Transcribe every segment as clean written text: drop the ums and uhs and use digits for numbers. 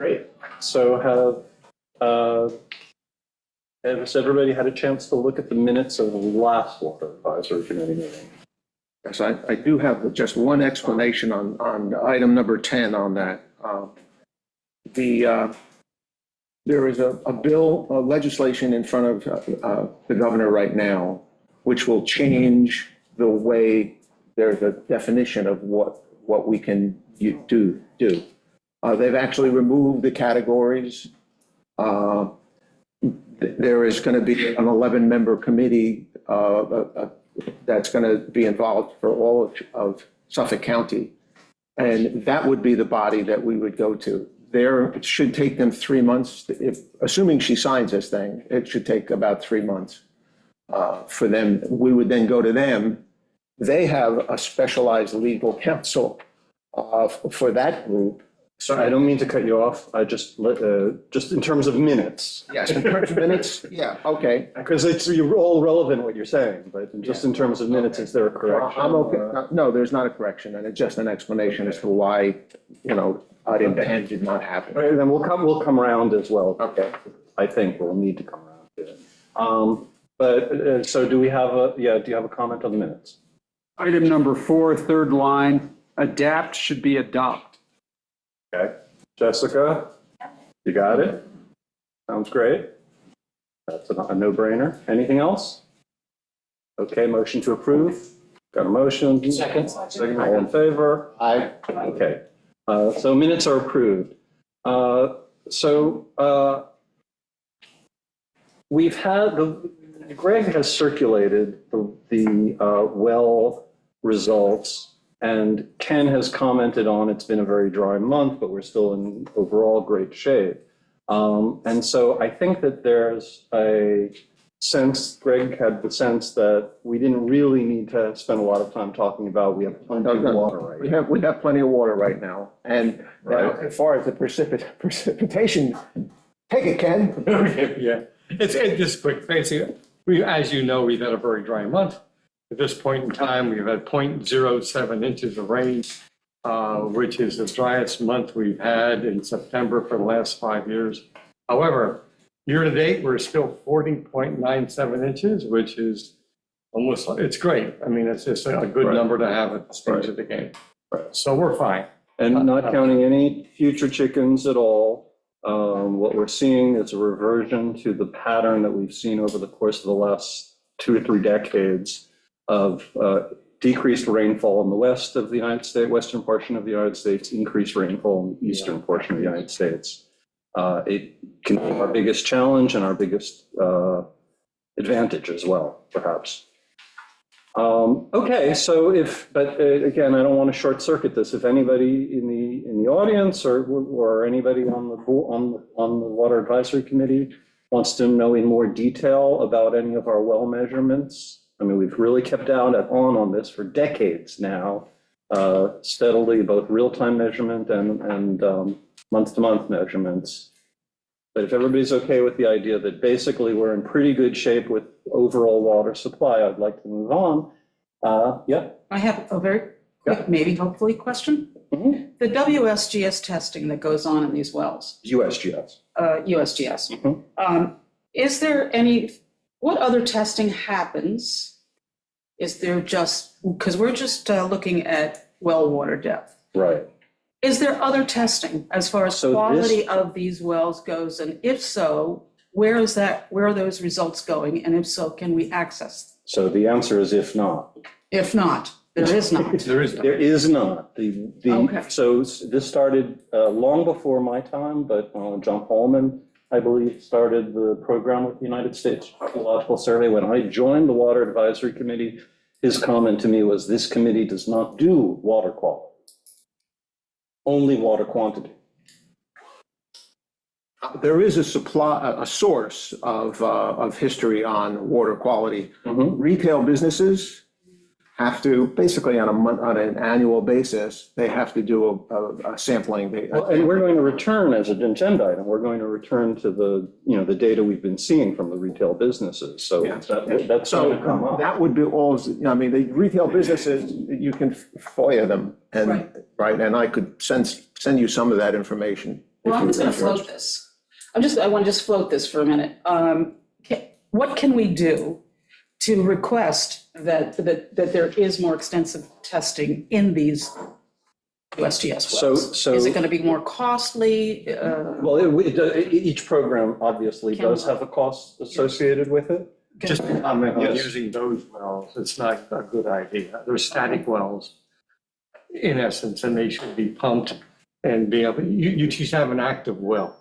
Great. So has everybody had a chance to look at the minutes of the last Water Advisory Committee meeting? Yes, I do have just one explanation on item number 10 on that. There is a bill, legislation in front of the governor right now, which will change the way there's a definition of what we can do. They've actually removed the categories. There is going to be an 11-member committee that's going to be involved for all of Suffolk County. And that would be the body that we would go to. It should take them 3 months. Assuming she signs this thing, it should take about 3 months for them. We would then go to them. They have a specialized legal counsel for that group. Sorry, I don't mean to cut you off. I just in terms of minutes. Yes, in terms of minutes, yeah, okay. Because it's all relevant what you're saying, but just in terms of minutes, is there a correction? I'm okay. No, there's not a correction, and it's just an explanation as to why, item 10 did not happen. Right, then we'll come around as well. Okay. I think we'll need to come around to it. But so do you have a comment on the minutes? Item number 4, third line, adapt should be adopt. Okay. Jessica, you got it? Sounds great. That's a no-brainer. Anything else? Okay, motion to approve. Got a motion. Second, all in favor? Aye. Okay. So minutes are approved. We've had Greg has circulated the well results, and Ken has commented on it's been a very dry month, but we're still in overall great shape. And so I think that there's a sense, Greg had the sense that we didn't really need to spend a lot of time talking about we have plenty of water right now. We have plenty of water right now. And as far as the precipitation, take it, Ken. Yeah, it's just quick. Basically, as you know, we've had a very dry month. At this point in time, we've had 0.07 inches of rain, which is the driest month we've had in September for the last 5 years. However, year to date, we're still 40.97 inches, which is almost, it's great. I mean, it's just a good number to have at the stage of the game. So we're fine. And not counting any future chickens at all. What we're seeing is a reversion to the pattern that we've seen over the course of the last 2 to 3 decades of decreased rainfall in the west of the United States, western portion of the United States, increased rainfall in the eastern portion of the United States. It can be our biggest challenge and our biggest advantage as well, perhaps. Okay, so again, I don't want to short circuit this. If anybody in the audience or anybody on the Water Advisory Committee wants to know in more detail about any of our well measurements, I mean, we've really kept on this for decades now, steadily, both real-time measurement and month-to-month measurements. But if everybody's okay with the idea that basically we're in pretty good shape with overall water supply, I'd like to move on. Yeah. I have a very quick, maybe hopefully question. Mm-hmm. The WSGS testing that goes on in these wells, USGS. USGS, Mm-hmm. Is there what other testing happens? Is there because we're just looking at well water depth. Right. Is there other testing as far as quality of these wells goes? And if so, where are those results going? And if so, can we access them? So the answer is if not. If not, there is not. There is There is not. Okay. So this started long before my time, but John Holman, I believe, started the program with the United States Geological Survey. When I joined the Water Advisory Committee, his comment to me was, this committee does not do water quality, only water quantity. There is a source of history on water quality. Mm-hmm. Retail businesses have to, basically on an annual basis, they have to do a sampling. Well, and we're going to return as an agenda item, we're going to return to the, the data we've been seeing from the retail businesses. So Yeah. that's going to come So up. that would be all, I mean, the retail businesses, you can FOIA them and, Right. right, and I could send you some of that information. if Well, I'm you just gonna wish. float this. I want to just float this for a minute. What can we do to request that there is more extensive testing in these USGS wells? So- Is it gonna be more costly? Well, each program obviously does have a cost associated with it. Just to comment on Yes. using those wells, it's not a good idea. They're static wells in essence, and they should be pumped and be able, you should have an active well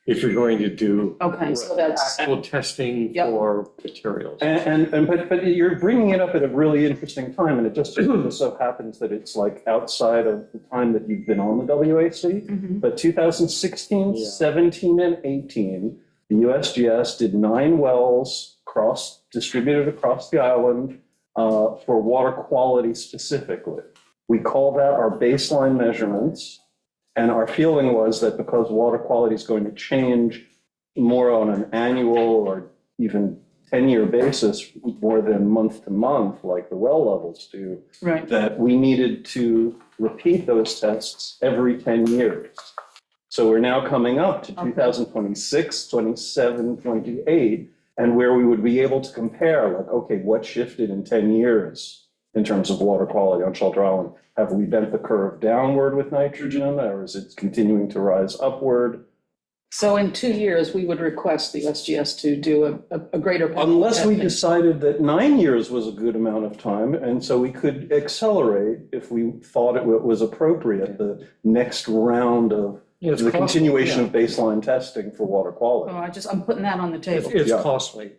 if you're going to do Okay, so that's, actual testing Yep. for materials. But you're bringing it up at a really interesting time, and it just so happens that it's like outside of the time that you've been on the WAC. Mhm. But 2016, Yeah. 17, and 18, the USGS did 9 wells distributed across the island for water quality specifically. We call that our baseline measurements. And our feeling was that because water quality is going to change more on an annual or even 10-year basis, more than month to month, like the well levels do, right, that we needed to repeat those tests every 10 years. So we're now coming up to 2026, 27, 28, and where we would be able to compare, like, okay, what shifted in 10 years in terms of water quality on Shelter Island? Have we bent the curve downward with nitrogen, or is it continuing to rise upward? so in 2 years, we would request the USGS to do a greater. Unless we testing. decided that 9 years was a good amount of time, and so we could accelerate if we thought it was appropriate, the next round of Yeah, it's the costly, continuation yeah. of baseline testing for water quality. I'm putting that on the table. It's Yeah. costly.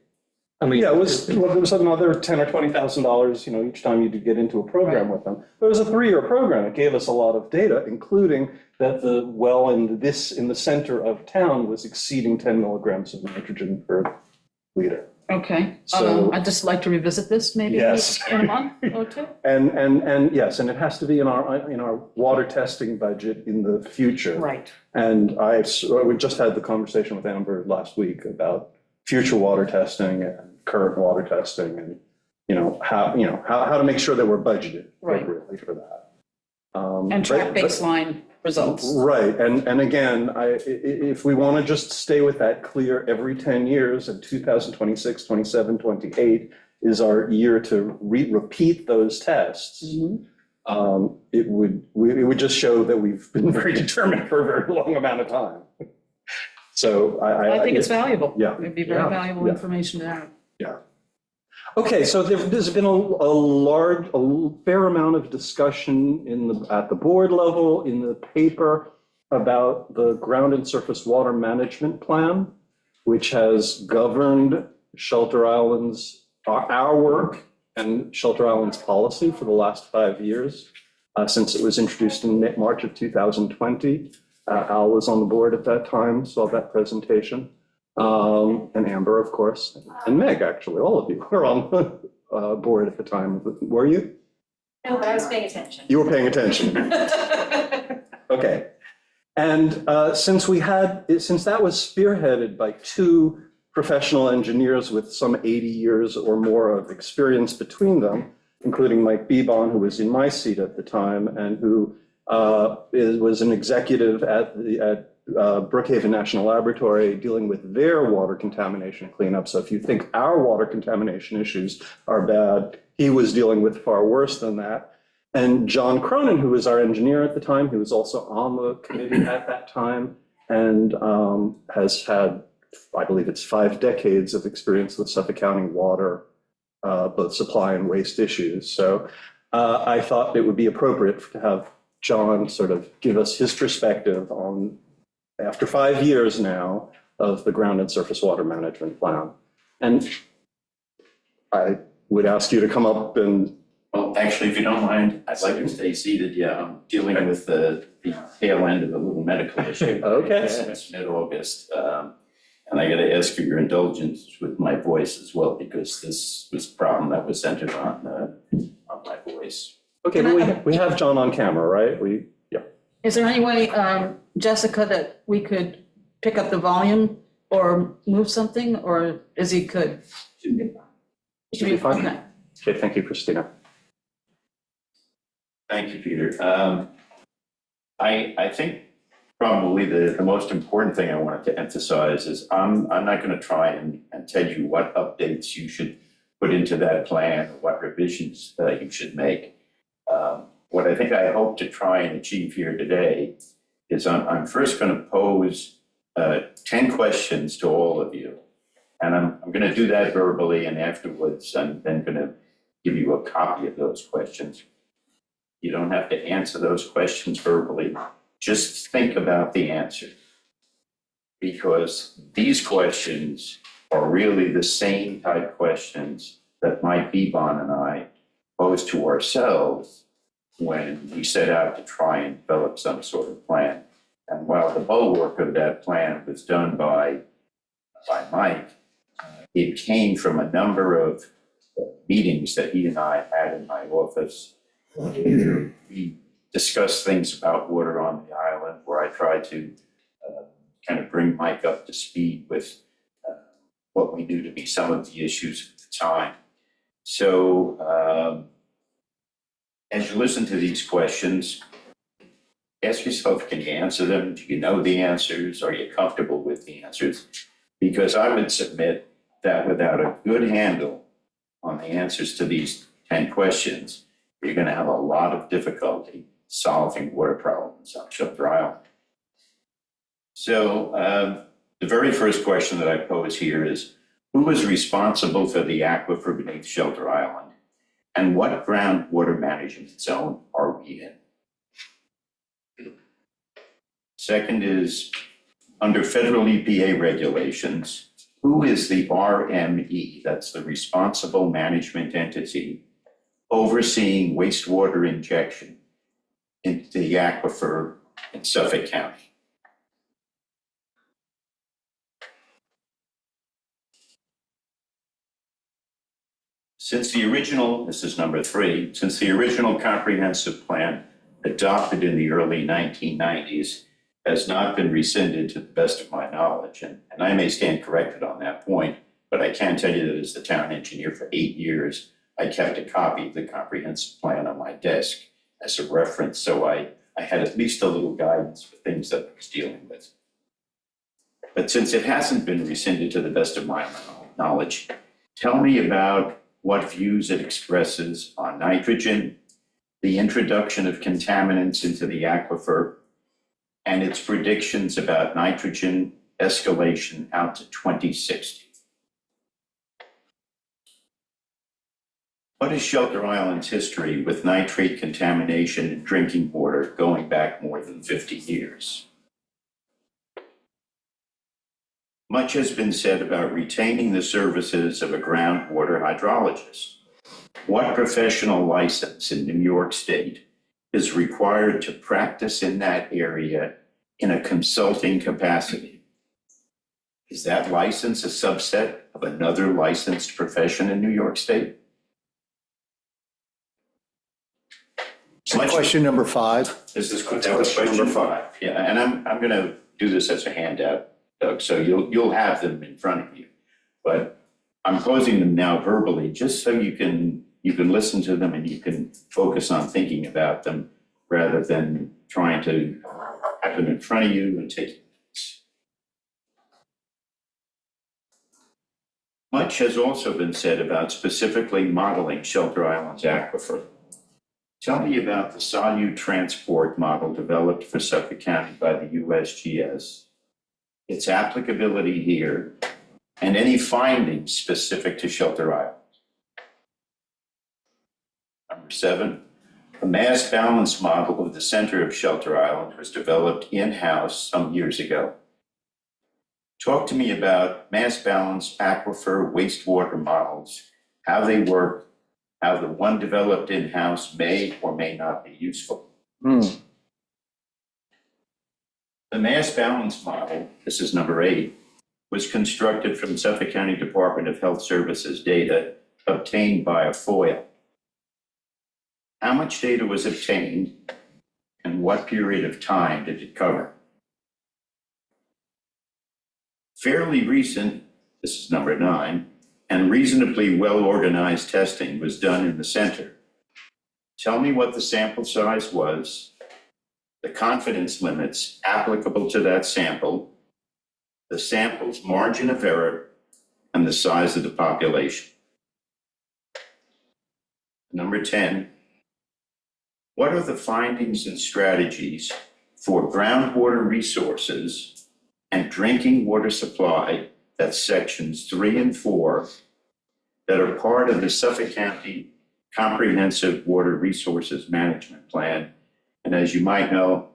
I mean. Yeah, it was another $10,000 or $20,000, each time you did get into a program with them. But it was a 3-year program. It gave us a lot of data, including that the well in the center of town was exceeding 10 milligrams of nitrogen per liter. Okay, So- I'd just like to revisit this maybe Yes. in a month or two. And yes, and it has to be in our water testing budget in the future. Right, And we just had the conversation with Amber last week about future water testing and current water testing and, how to make sure that we're budgeted Right. appropriately for that. and track but- baseline results. Right, and again, if we want to just stay with that clear every 10 years, and 2026, 27, 28 is our year to repeat those tests, Mhm. it would just show that we've been very determined for a very long amount of time. So I think it's valuable. Yeah. It'd be very Yeah. valuable Yeah. information to have. Okay, so there's been a fair amount of discussion at the board level, in the paper, about the ground and surface water management plan, which has governed Shelter Island's, our work and Shelter Island's policy for the last 5 years, since it was introduced in March of 2020. Al was on the board at that time, saw that presentation. And Amber, of course, and Meg, actually, all of you were on the board at the time. Were you? No, but I was paying attention. You were paying attention. Okay. And since that was spearheaded by 2 professional engineers with some 80 years or more of experience between them, including Mike Bebon, who was in my seat at the time, and who was an executive at Brookhaven National Laboratory dealing with their water contamination cleanup. So if you think our water contamination issues are bad, he was dealing with far worse than that. And John Cronin, who was our engineer at the time, who was also on the committee at that time, and has had, I believe it's 5 decades of experience with Suffolk County water, both supply and waste issues. So I thought it would be appropriate to have John sort of give us his perspective on, after 5 years now, of the ground and surface water management plan. And I would ask you to come up and, Well, actually, if you don't mind, I'd like to stay seated. Yeah, I'm dealing with the tail end of a little medical issue. Okay. Since mid-August. And I got to ask for your indulgence with my voice as well, because this was a problem that was centered on my voice. Okay, but we have John on camera, right? Yeah. Is there any way, Jessica, that we could pick up the volume or move something, or is he good? Should be fine. Okay. Okay, thank you, Christina. Thank you, Peter. I think probably the most important thing I wanted to emphasize is I'm not going to try and tell you what updates you should put into that plan, or what revisions you should make. What I think I hope to try and achieve here today is I'm first going to pose 10 questions to all of you. And I'm going to do that verbally, and afterwards I'm then going to give you a copy of those questions. You don't have to answer those questions verbally. Just think about the answer. Because these questions are really the same type questions that Mike Bebon and I posed to ourselves when we set out to try and develop some sort of plan. And while the bulwark of that plan was done by Mike, it came from a number of meetings that he and I had in my office. We discussed things about water on the island, where I tried to kind of bring Mike up to speed with what we knew to be some of the issues at the time. So as you listen to these questions, ask yourself, can you answer them? Do you know the answers? Are you comfortable with the answers? Because I would submit that without a good handle on the answers to these 10 questions, you're going to have a lot of difficulty solving water problems on Shelter Island. So the very first question that I pose here is, who is responsible for the aquifer beneath Shelter Island? And what groundwater management zone are we in? Second is, under federal EPA regulations, who is the RME, that's the responsible management entity, overseeing wastewater injection into the aquifer in Suffolk County? Since the original, this is number 3, since the original comprehensive plan adopted in the early 1990s has not been rescinded to the best of my knowledge, and I may stand corrected on that point, but I can tell you that as the town engineer for 8 years, I kept a copy of the comprehensive plan on my desk as a reference, so I had at least a little guidance for things that I was dealing with. But since it hasn't been rescinded to the best of my knowledge, tell me about what views it expresses on nitrogen, the introduction of contaminants into the aquifer, and its predictions about nitrogen escalation out to 2060. What is Shelter Island's history with nitrate contamination in drinking water going back more than 50 years? Much has been said about retaining the services of a groundwater hydrologist. What professional license in New York State is required to practice in that area in a consulting capacity? Is that license a subset of another licensed profession in New York State? Question number 5. This is question number 5. Yeah, and I'm going to do this as a handout, Doug, so you'll have them in front of you. But I'm posing them now verbally, just so you can listen to them and you can focus on thinking about them rather than trying to have them in front of you and take notes. Much has also been said about specifically modeling Shelter Island's aquifer. Tell me about the solute transport model developed for Suffolk County by the USGS, its applicability here, and any findings specific to Shelter Island. Number 7, a mass balance model of the center of Shelter Island was developed in-house some years ago. Talk to me about mass balance aquifer wastewater models, how they work, how the one developed in-house may or may not be useful. The mass balance model, this is number 8, was constructed from Suffolk County Department of Health Services data obtained by a FOIL. How much data was obtained and what period of time did it cover? Fairly recent, this is number 9, and reasonably well-organized testing was done in the center. Tell me what the sample size was, the confidence limits applicable to that sample, the sample's margin of error, and the size of the population. Number 10, what are the findings and strategies for groundwater resources and drinking water supply, that's sections 3 and 4, that are part of the Suffolk County Comprehensive Water Resources Management Plan? And as you might know,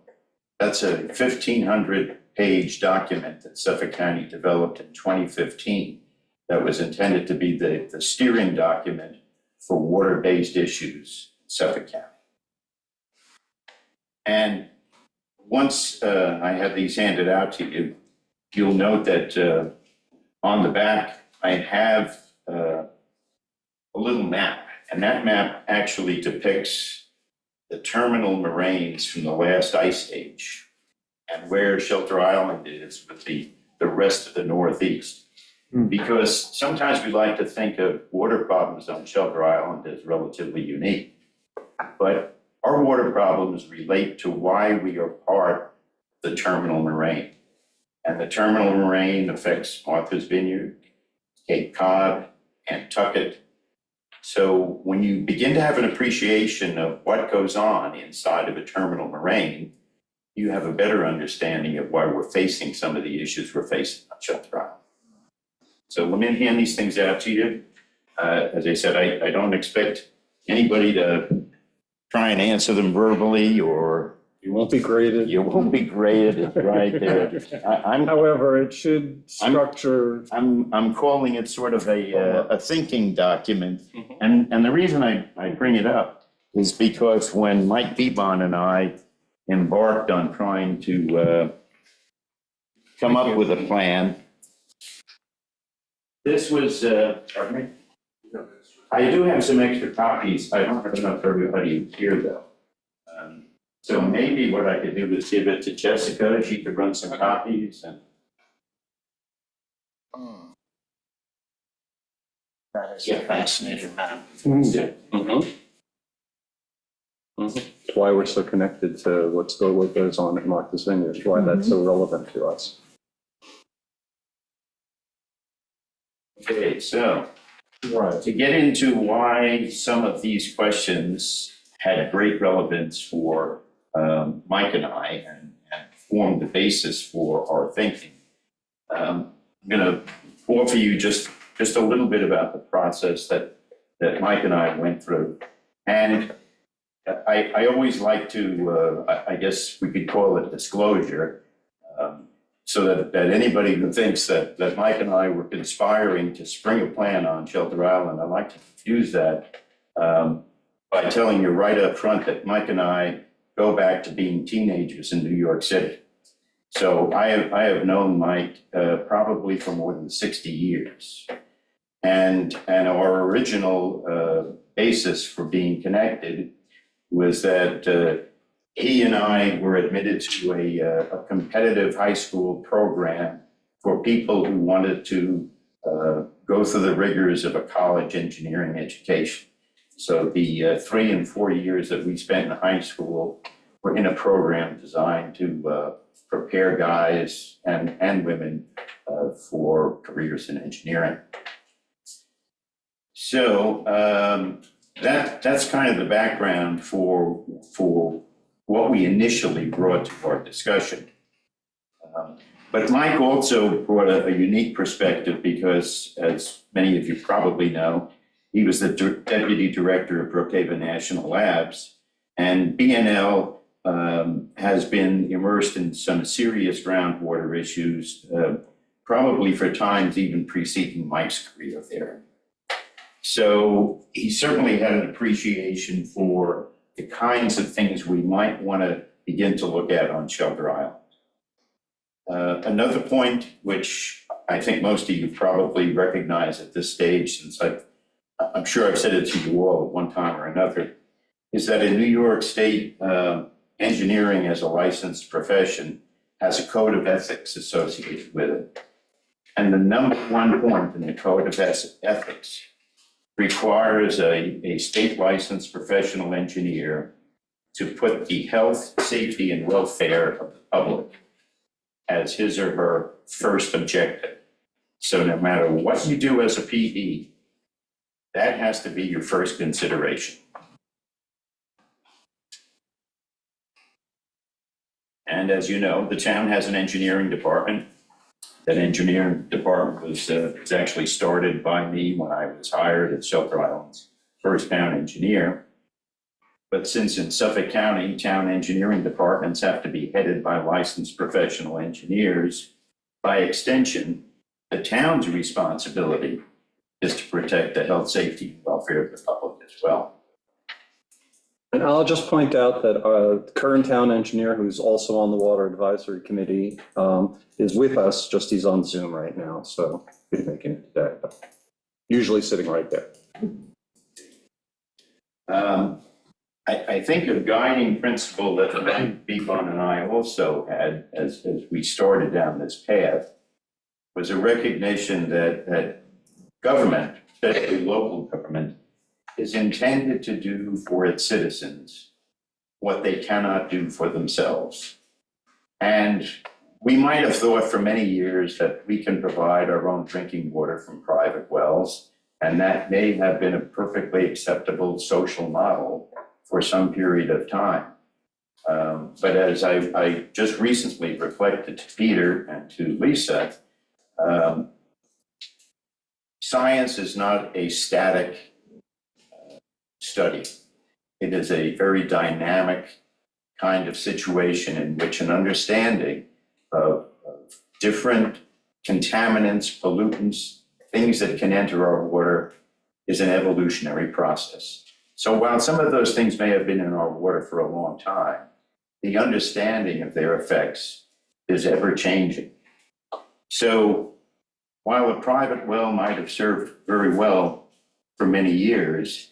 that's a 1,500-page document that Suffolk County developed in 2015 that was intended to be the steering document for water-based issues in Suffolk County. And once I have these handed out to you, you'll note that on the back, I have a little map, and that map actually depicts the terminal moraines from the last ice age and where Shelter Island is with the rest of the Northeast. Because sometimes we like to think of water problems on Shelter Island as relatively unique, but our water problems relate to why we are part of the terminal moraine. And the terminal moraine affects Martha's Vineyard, Cape Cod, Nantucket. So when you begin to have an appreciation of what goes on inside of a terminal moraine, you have a better understanding of why we're facing some of the issues we're facing on Shelter Island. So let me hand these things out to you. As I said, I don't expect anybody to try and answer them verbally, or You won't be graded. you won't be graded. It's right there. I'm However, it should structure. I'm calling it sort of a thinking document. And the reason I bring it up is because when Mike Beebon and I embarked on trying to come up with a plan, this was, pardon me? I do have some extra copies. I don't have enough for everybody here, though. So maybe what I could do is give it to Jessica. She could run some copies and. That is Yeah. a fascinating map. Yeah. That's why we're so connected to what goes on at Martha's Vineyard, why that's so relevant to us. Okay, so to get into why some of these questions had great relevance for Mike and I and formed the basis for our thinking, I'm going to offer you just a little bit about the process that Mike and I went through. And I always like to, I guess we could call it disclosure, so that anybody who thinks that Mike and I were conspiring to spring a plan on Shelter Island, I like to confuse that by telling you right up front that Mike and I go back to being teenagers in New York City. So I have known Mike probably for more than 60 years. And our original basis for being connected was that he and I were admitted to a competitive high school program for people who wanted to go through the rigors of a college engineering education. So the 3 and 4 years that we spent in high school were in a program designed to prepare guys and women for careers in engineering. So that's kind of the background for what we initially brought to our discussion. But Mike also brought a unique perspective because, as many of you probably know, he was the deputy director of Brookhaven National Labs, and BNL has been immersed in some serious groundwater issues, probably for times even preceding Mike's career there. So he certainly had an appreciation for the kinds of things we might want to begin to look at on Shelter Island. Another point which I think most of you probably recognize at this stage, since I'm sure I've said it to you all at one time or another, is that in New York State, engineering as a licensed profession has a code of ethics associated with it. And the number one point in the code of ethics requires a state licensed professional engineer to put the health, safety, and welfare of the public as his or her first objective. So no matter what you do as a PE, that has to be your first consideration. And as you know, the town has an engineering department. That engineering department was actually started by me when I was hired as Shelter Island's first town engineer. But since in Suffolk County, town engineering departments have to be headed by licensed professional engineers, by extension, the town's responsibility is to protect the health, safety, and welfare of the public as well. And I'll just point out that our current town engineer, who's also on the Water Advisory Committee, is with us, just he's on Zoom right now, so couldn't make it today, but usually sitting right there. I think a guiding principle that Mike Beebon and I also had as we started down this path was a recognition that government, especially local government, is intended to do for its citizens what they cannot do for themselves. And we might have thought for many years that we can provide our own drinking water from private wells, and that may have been a perfectly acceptable social model for some period of time. But as I just recently reflected to Peter and to Lisa, science is not a static study. It is a very dynamic kind of situation in which an understanding of different contaminants, pollutants, things that can enter our water is an evolutionary process. So while some of those things may have been in our water for a long time, the understanding of their effects is ever changing. So while a private well might have served very well for many years,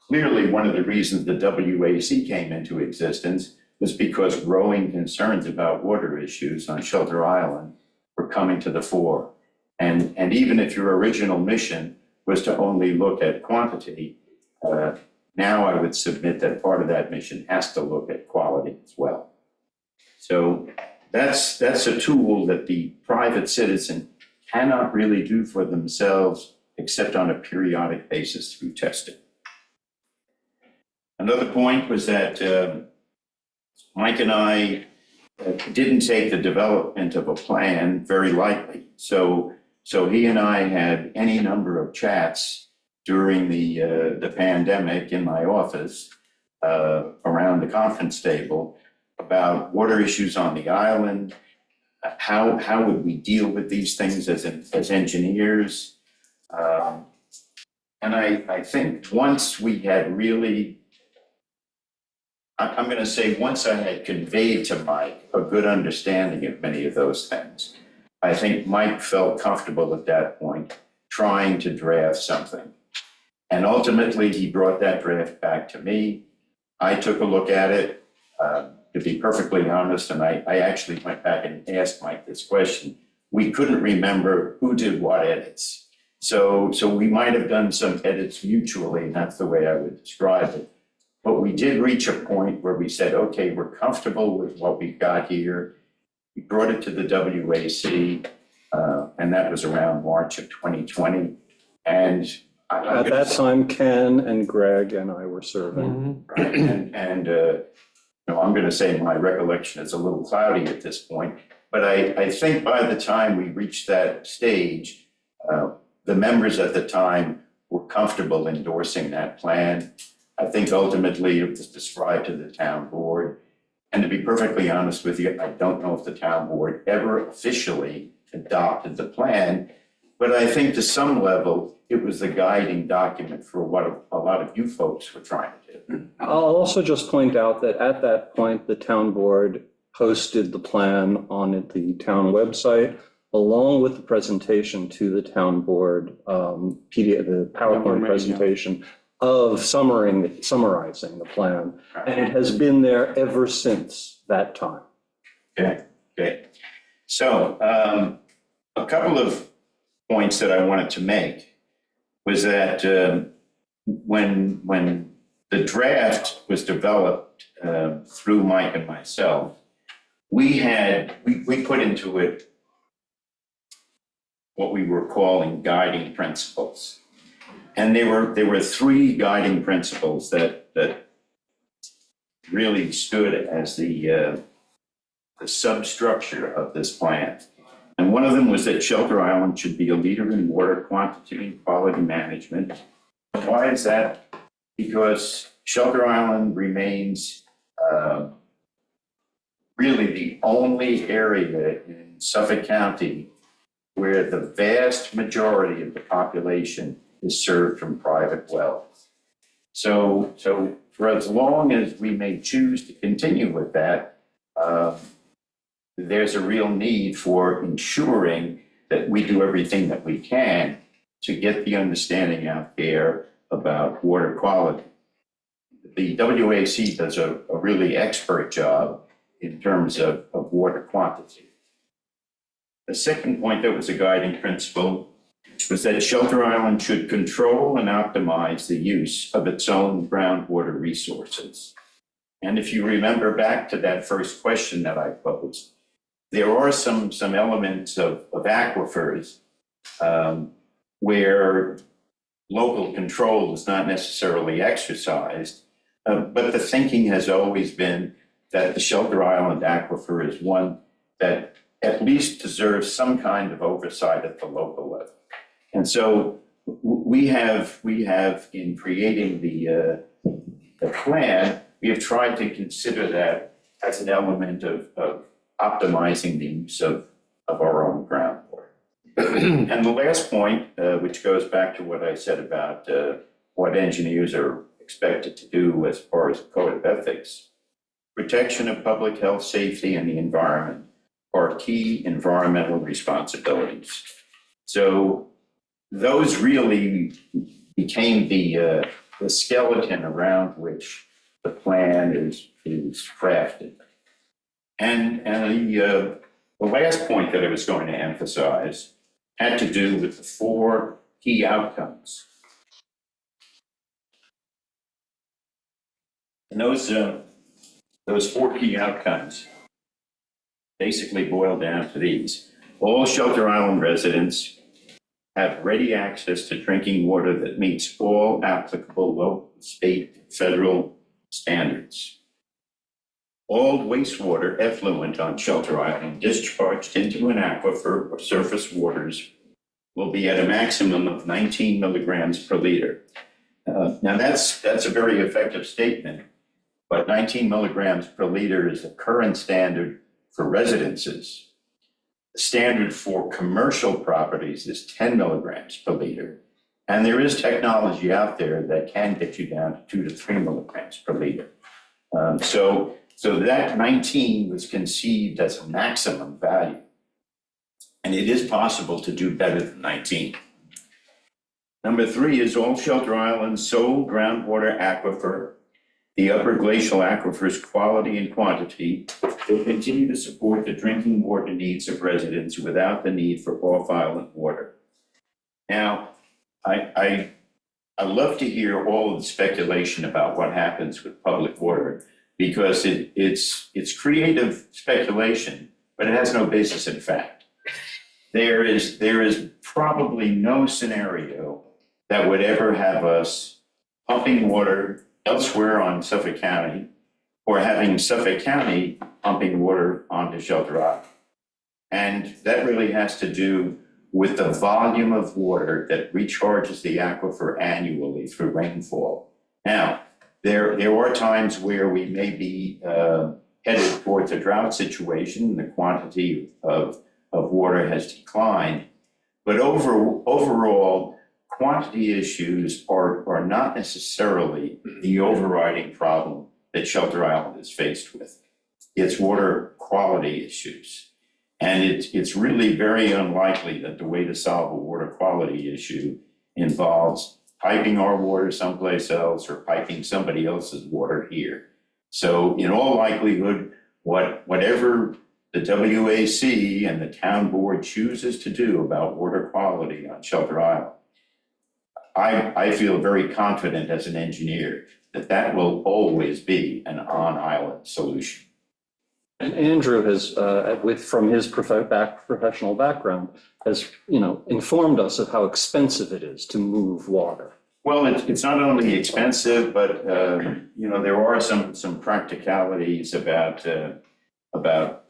clearly one of the reasons the WAC came into existence was because growing concerns about water issues on Shelter Island were coming to the fore. And even if your original mission was to only look at quantity, now I would submit that part of that mission has to look at quality as well. So that's a tool that the private citizen cannot really do for themselves except on a periodic basis through testing. Another point was that Mike and I didn't take the development of a plan very lightly. So he and I had any number of chats during the pandemic in my office around the conference table about water issues on the island. How would we deal with these things as engineers? And I think once we had really, I'm going to say once I had conveyed to Mike a good understanding of many of those things, I think Mike felt comfortable at that point trying to draft something. And ultimately, he brought that draft back to me. I took a look at it. To be perfectly honest, and I actually went back and asked Mike this question. We couldn't remember who did what edits. So we might have done some edits mutually, and that's the way I would describe it. But we did reach a point where we said, okay, we're comfortable with what we've got here. We brought it to the WAC, and that was around March of 2020. And At that time, Ken and Greg and I were serving. right, I'm going to say my recollection is a little cloudy at this point, but I think by the time we reached that stage, the members at the time were comfortable endorsing that plan. I think ultimately it was described to the town board. And to be perfectly honest with you, I don't know if the town board ever officially adopted the plan, but I think to some level, it was the guiding document for what a lot of you folks were trying to do. I'll also just point out that at that point, the town board posted the plan on the town website, along with the presentation to the town board, the PowerPoint presentation of summarizing the plan. And it has been there ever since that time. Okay, okay. So, a couple of points that I wanted to make was that when the draft was developed through Mike and myself, we put into it what we were calling guiding principles. And there were three guiding principles that really stood as the substructure of this plan. And one of them was that Shelter Island should be a leader in water quantity and quality management. Why is that? Because Shelter Island remains really the only area in Suffolk County where the vast majority of the population is served from private wells. So for as long as we may choose to continue with that, there's a real need for ensuring that we do everything that we can to get the understanding out there about water quality. The WAC does a really expert job in terms of water quantity. The second point that was a guiding principle was that Shelter Island should control and optimize the use of its own groundwater resources. And if you remember back to that first question that I posed, there are some elements of aquifers where local control is not necessarily exercised, but the thinking has always been that the Shelter Island aquifer is one that at least deserves some kind of oversight at the local level. And so we have in creating the plan, we have tried to consider that as an element of optimizing the use of our own groundwater. And the last point, which goes back to what I said about what engineers are expected to do as far as code of ethics, protection of public health, safety, and the environment are key environmental responsibilities. So those really became the skeleton around which the plan is crafted. And the last point that I was going to emphasize had to do with the four key outcomes. And those four key outcomes basically boil down to these. All Shelter Island residents have ready access to drinking water that meets all applicable local, state, federal standards. All wastewater effluent on Shelter Island discharged into an aquifer or surface waters will be at a maximum of 19 milligrams per liter. Now that's a very effective statement, but 19 milligrams per liter is the current standard for residences. The standard for commercial properties is 10 milligrams per liter. And there is technology out there that can get you down to 2 to 3 milligrams per liter. So that 19 was conceived as a maximum value. And it is possible to do better than 19. Number 3 is all Shelter Island's sole groundwater aquifer. The upper glacial aquifer's quality and quantity will continue to support the drinking water needs of residents without the need for off-island water. Now, I love to hear all of the speculation about what happens with public water, because it's creative speculation, but it has no basis in fact. There is probably no scenario that would ever have us pumping water elsewhere on Suffolk County, or having Suffolk County pumping water onto Shelter Island. And that really has to do with the volume of water that recharges the aquifer annually through rainfall. Now, there are times where we may be headed towards a drought situation, the quantity of water has declined, but overall, quantity issues are not necessarily the overriding problem that Shelter Island is faced with. It's water quality issues. And it's really very unlikely that the way to solve a water quality issue involves piping our water someplace else or piping somebody else's water here. So in all likelihood, whatever the WAC and the town board chooses to do about water quality on Shelter Island, I feel very confident as an engineer that that will always be an on-island solution. And Andrew has, from his professional background, has, informed us of how expensive it is to move water. Well, it's not only expensive, but, there are some practicalities about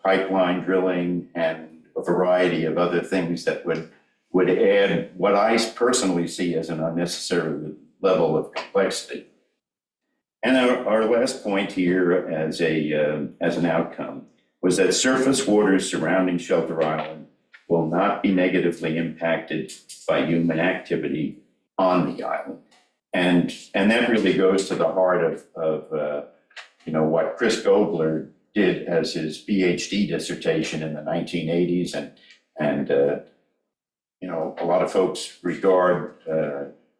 pipeline drilling and a variety of other things that would add what I personally see as an unnecessary level of complexity. And our last point here as an outcome was that surface waters surrounding Shelter Island will not be negatively impacted by human activity on the island. And that really goes to the heart of what Chris Gobler did as his PhD dissertation in the 1980s. And a lot of folks regard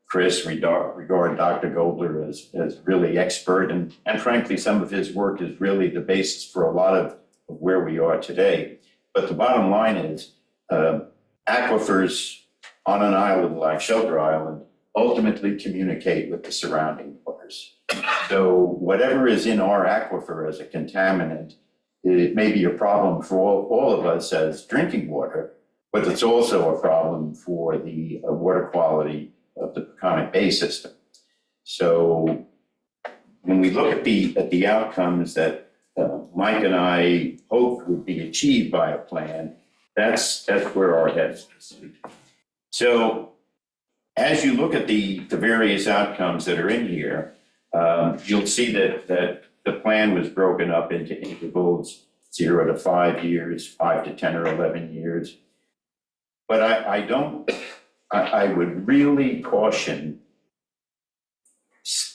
Chris, regard Dr. Gobler as really expert. And frankly, some of his work is really the basis for a lot of where we are today. But the bottom line is aquifers on an island like Shelter Island ultimately communicate with the surrounding waters. So whatever is in our aquifer as a contaminant, it may be a problem for all of us as drinking water, but it's also a problem for the water quality of the Peconic Bay system. So when we look at the outcomes that Mike and I hoped would be achieved by a plan, that's where our heads are. So as you look at the various outcomes that are in here, you'll see that the plan was broken up into intervals 0 to 5 years, 5 to 10 or 11 years. But I would really caution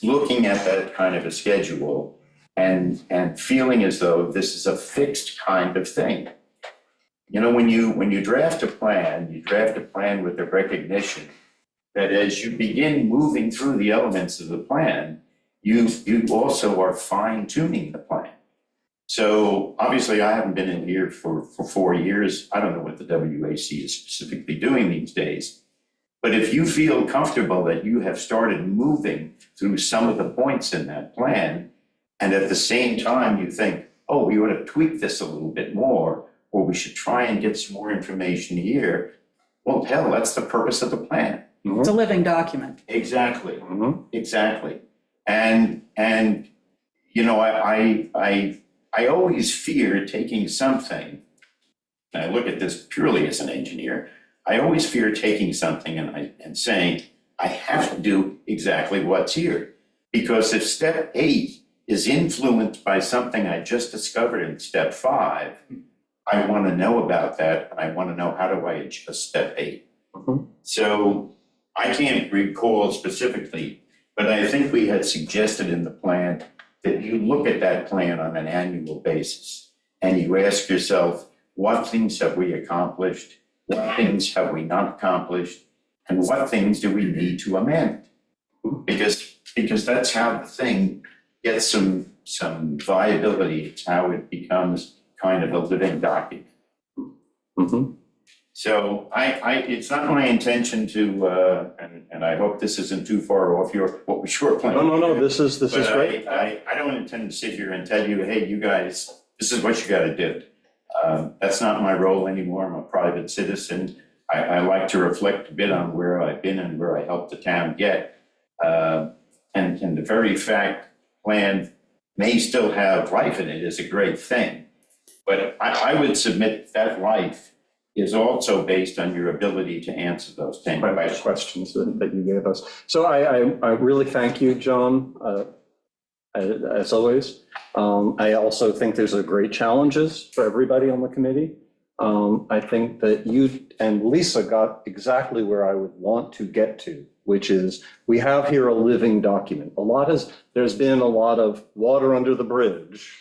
looking at that kind of a schedule and feeling as though this is a fixed kind of thing. When you draft a plan with the recognition that as you begin moving through the elements of the plan, you also are fine tuning the plan. So obviously I haven't been in here for 4 years. I don't know what the WAC is specifically doing these days. But if you feel comfortable that you have started moving through some of the points in that plan, and at the same time you think, oh, we ought to tweak this a little bit more, or we should try and get some more information here, well, hell, that's the purpose of the plan. It's a living document. Exactly. Mhm. Exactly. And I always fear taking something, and I look at this purely as an engineer, I always fear taking something and saying, I have to do exactly what's here. Because if step 8 is influenced by something I just discovered in step 5, I want to know about that, and I want to know how do I adjust step 8. Mhm. So I can't recall specifically, but I think we had suggested in the plan that you look at that plan on an annual basis and you ask yourself, what things have we accomplished? What things have we not accomplished? And what things do we need to amend? Because that's how the thing gets some viability. It's how it becomes kind of a living document. Mhm. So it's not my intention to, and I hope this isn't too far off what was your plan. No, this is But great. I don't intend to sit here and tell you, hey, you guys, this is what you got to do. That's not my role anymore. I'm a private citizen. I like to reflect a bit on where I've been and where I helped the town get. And the very fact plan may still have life in it is a great thing. But I would submit that life is also based on your ability to answer those 10 Questions that you gave us. So I really thank you, John, as always. I also think there's a great challenges for everybody on the committee. I think that you and Lisa got exactly where I would want to get to, which is we have here a living document. There's been a lot of water under the bridge.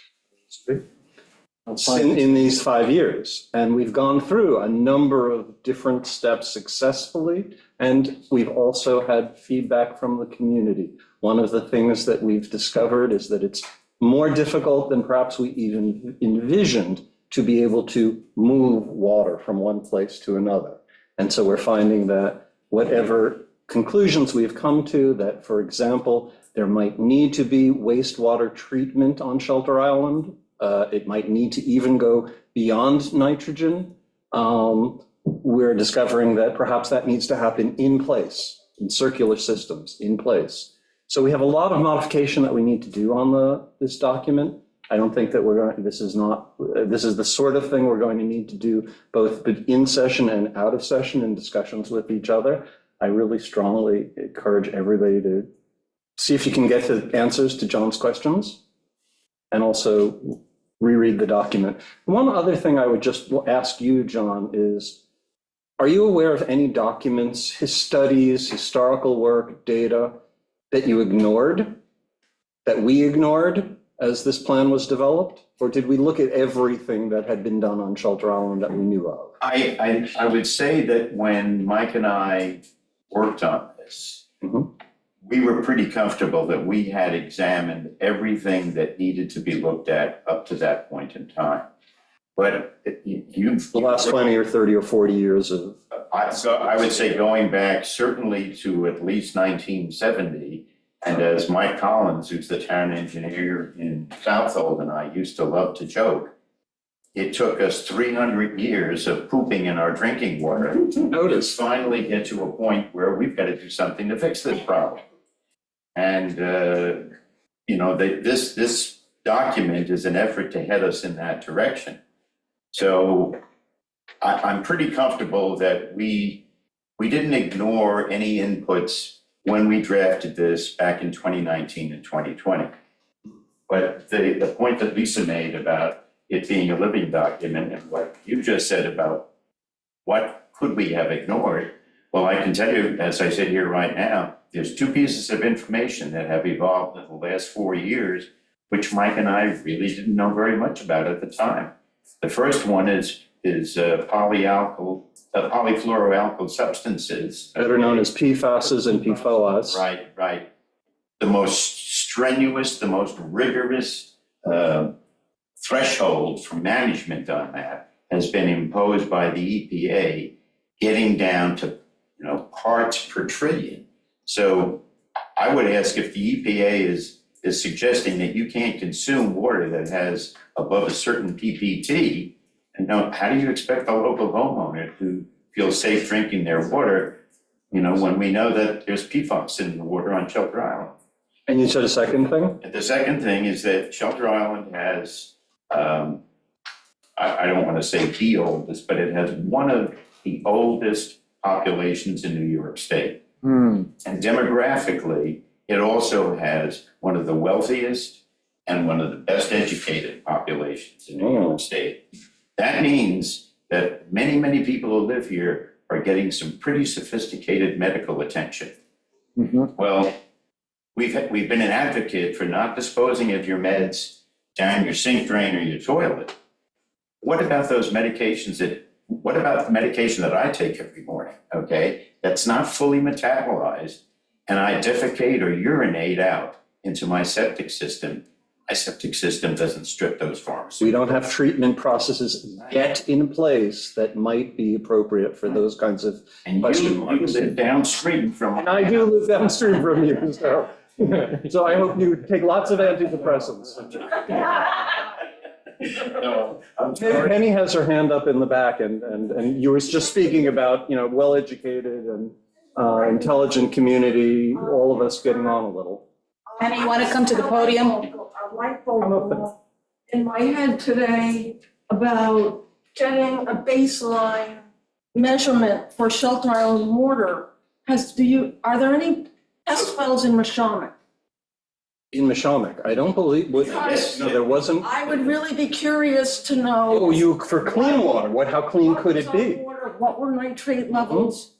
in these 5 years. And we've gone through a number of different steps successfully, and we've also had feedback from the community. One of the things that we've discovered is that it's more difficult than perhaps we even envisioned to be able to move water from one place to another. And so we're finding that whatever conclusions we've come to, that, for example, there might need to be wastewater treatment on Shelter Island. It might need to even go beyond nitrogen. We're discovering that perhaps that needs to happen in place, in circular systems, in place. So we have a lot of modification that we need to do on this document. I don't think that this is the sort of thing we're going to need to do both in session and out of session in discussions with each other. I really strongly encourage everybody to see if you can get to answers to John's questions and also reread the document. One other thing I would just ask you, John, is, are you aware of any documents, his studies, historical work, data that you ignored, that we ignored as this plan was developed? Or did we look at everything that had been done on Shelter Island that we knew of? I would say that when Mike and I worked on this, Mhm. we were pretty comfortable that we had examined everything that needed to be looked at up to that point in time. But you've. The last 20 or 30 or 40 years of, So I would say going back certainly to at least 1970, and as Mike Collins, who's the town engineer in Southold, and I used to love to joke, it took us 300 years of pooping in our drinking water to finally get to a point where we've got to do something to fix this problem. And, this document is an effort to head us in that direction. So I'm pretty comfortable that we didn't ignore any inputs when we drafted this back in 2019 and 2020. But the point that Lisa made about it being a living document and what you just said about what could we have ignored, well, I can tell you, as I sit here right now, there's two pieces of information that have evolved in the last 4 years, which Mike and I really didn't know very much about at the time. The first one is polyfluoroalkyl substances. better known as PFASs and PFOAs. Right. The most strenuous, the most rigorous threshold for management on that has been imposed by the EPA, getting down to, parts per trillion. So I would ask if the EPA is suggesting that you can't consume water that has above a certain PPT, and how do you expect a local homeowner to feel safe drinking their water, when we know that there's PFAS in the water on Shelter Island? And you said a second thing? And the second thing is that Shelter Island has, I don't want to say the oldest, but it has one of the oldest populations in New York State. And demographically, it also has one of the wealthiest and one of the best educated populations in New York State. That means that many, many people who live here are getting some pretty sophisticated medical attention. Well, we've been an advocate for not disposing of your meds down your sink drain or your toilet. What about the medication that I take every morning, okay? That's not fully metabolized, and I defecate or urinate out into my septic system. My septic system doesn't strip those pharmaceuticals. We don't have treatment processes yet in place that might be appropriate for those kinds of And question you marks. live downstream from. And I do live downstream from you, so I hope you take lots of antidepressants. No, I'm sorry. Penny has her hand up in the back, and you were just speaking about, well-educated and intelligent community, all of us getting on a little. Penny, you want to come to the podium? A light bulb went off in my head today about getting a baseline measurement for Shelter Island water. Are there any test wells in Mashonack? In Mashonack, I don't believe, there wasn't, I would really be curious to know. for clean water, how clean could it what was be? on water, what were nitrate levels?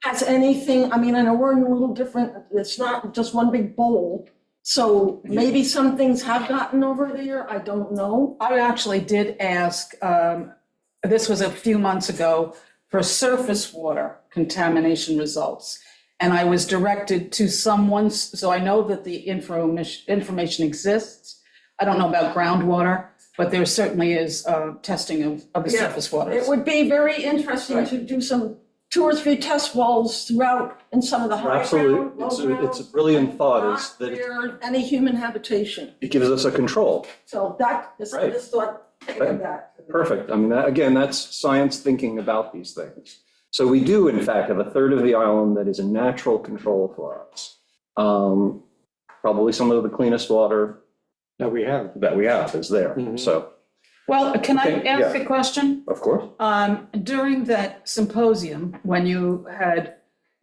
Has anything, I know we're in a little different, it's not just one big bowl, So maybe some things have gotten over there, I don't know. I actually did ask, this was a few months ago, for surface water contamination results. And I was directed to someone, so I know that the information exists. I don't know about groundwater, but there certainly is testing of the Yeah, surface water. It would be very interesting to do some 2 or 3 test wells throughout in some of the high ground, Absolutely. low It's ground, a brilliant thought is not that where any human habitation. it gives us a control. So that is, Right. this thought, think of that. Perfect. I mean, again, that's science thinking about these things. So we do, in fact, have a third of the island that is a natural control for us. Probably some of the cleanest water That we have. that we have is there. Mhm. So, Well, can I Okay, ask yeah. a question? of course. During that symposium, when you had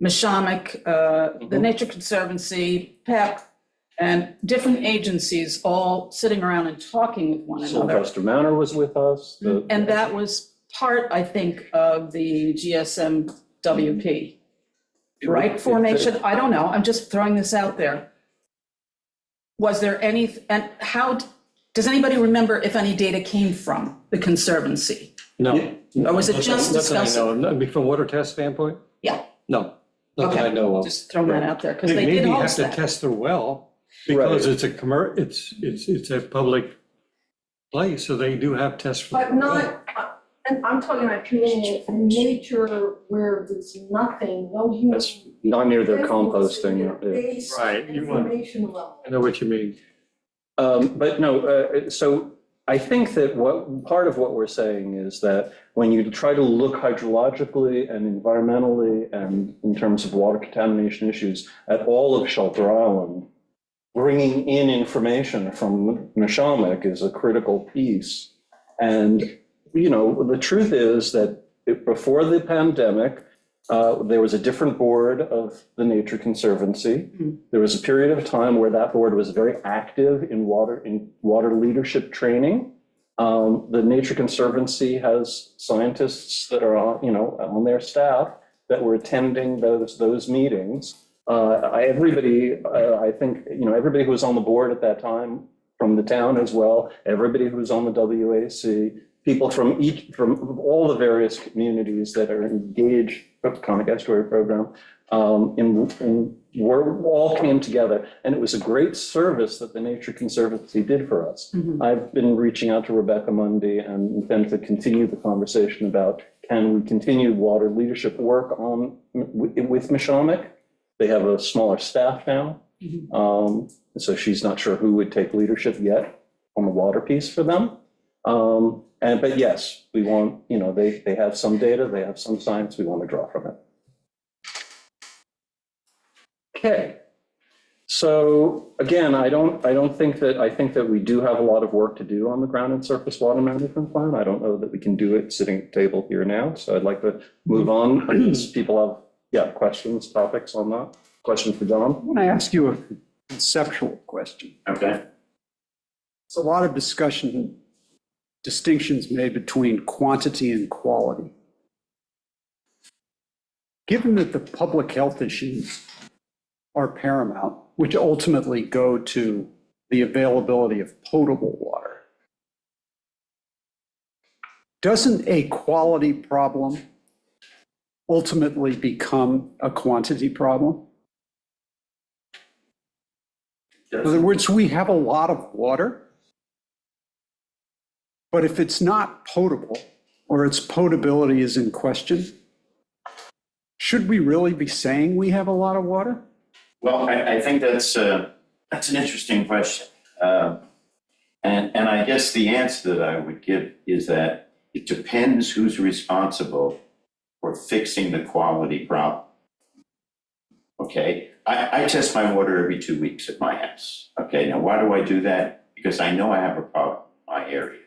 Mishamik, the Mhm. Nature Conservancy, PEP, and different agencies all sitting around and talking with one another. Sylvester Manor was with us. And that was part, I think, of the GSMWP, right? Formation, I don't know, I'm just throwing this out there. Was there any, and how, does anybody remember if any data came from the Conservancy? No. Or was it just Nothing I discussing? know of. I mean, from water test standpoint? Yeah. No, nothing I know of. Just throwing that out there, because They they did maybe have host to that. test their well because Right. it's a it's a public place, so they do have tests for. But their well. not, and I'm talking about community and nature where there's nothing, no human. That's not near their composting. influence, yeah. Base Right, you want- information level. I know what you mean. But no, so I think that part of what we're saying is that when you try to look hydrologically and environmentally and in terms of water contamination issues at all of Shelter Island, bringing in information from Neshomic is a critical piece. And, you know, the truth is that before the pandemic, there was a different board of the Nature Conservancy. There was a period of time where that board was very active in water leadership training. The Nature Conservancy has scientists that are on their staff that were attending those meetings. Everybody, I think, everybody who was on the board at that time from the town as well, everybody who's on the WAC, people from all the various communities that are engaged with the Conic Estuary Program, all came together. And it was a great service that the Nature Conservancy did for us. I've been reaching out to Rebecca Mundy and intend to continue the conversation about, can we continue water leadership work with Mishomic? They have a smaller staff now. So she's not sure who would take leadership yet on the water piece for them. But yes, we want, they have some data, they have some science, we want to draw from it. Okay. So again, I think that we do have a lot of work to do on the ground and surface water management plan. I don't know that we can do it sitting at the table here now. So I'd like to move on. Unless people have, questions, topics on that. Question for John? I want to ask you a conceptual question. Okay. There's a lot of distinctions made between quantity and quality. Given that the public health issues are paramount, which ultimately go to the availability of potable water, doesn't a quality problem ultimately become a quantity problem? In other words, we have a lot of water, but if it's not potable or its potability is in question, should we really be saying we have a lot of water? Well, I think that's an interesting question. And I guess the answer that I would give is that it depends who's responsible for fixing the quality problem. Okay, I test my water every 2 weeks at my house. Okay, now why do I do that? Because I know I have a problem in my area.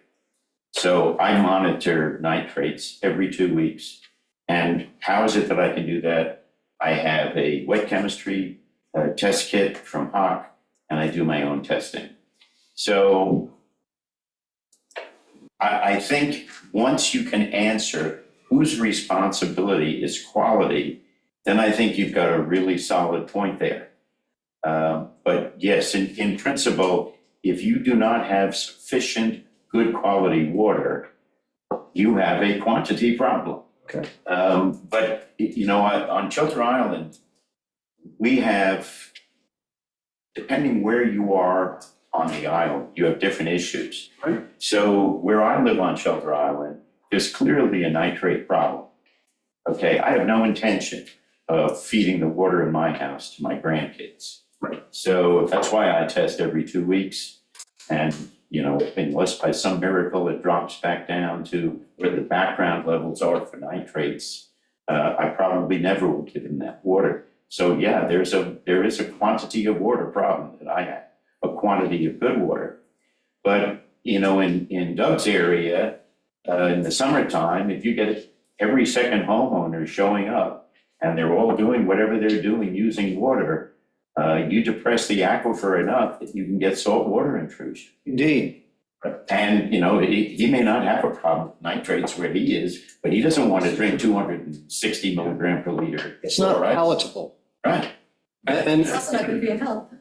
So I monitor nitrates every 2 weeks. And how is it that I can do that? I have a wet chemistry test kit from Hawk, and I do my own testing. So I think once you can answer whose responsibility is quality, then I think you've got a really solid point there. But yes, in principle, if you do not have sufficient good quality water, you have a quantity problem. Okay. But, you know, on Shelter Island, we have, depending where you are on the island, you have different issues. Right. So where I live on Shelter Island, there's clearly a nitrate problem. Okay, I have no intention of feeding the water in my house to my grandkids. Right. So that's why I test every 2 weeks. And, you know, unless by some miracle it drops back down to where the background levels are for nitrates, I probably never will give them that water. So yeah, there is a quantity of water problem that I have, a quantity of good water. But, you know, in Doug's area, in the summertime, if you get every second homeowner showing up and they're all doing whatever they're doing using water, you depress the aquifer enough that you can get saltwater intrusion. Indeed. And, you know, he may not have a problem with nitrates where he is, but he doesn't want to drink 260 milligram per liter. It's not Right. palatable. Right. And It's also not going to be a help.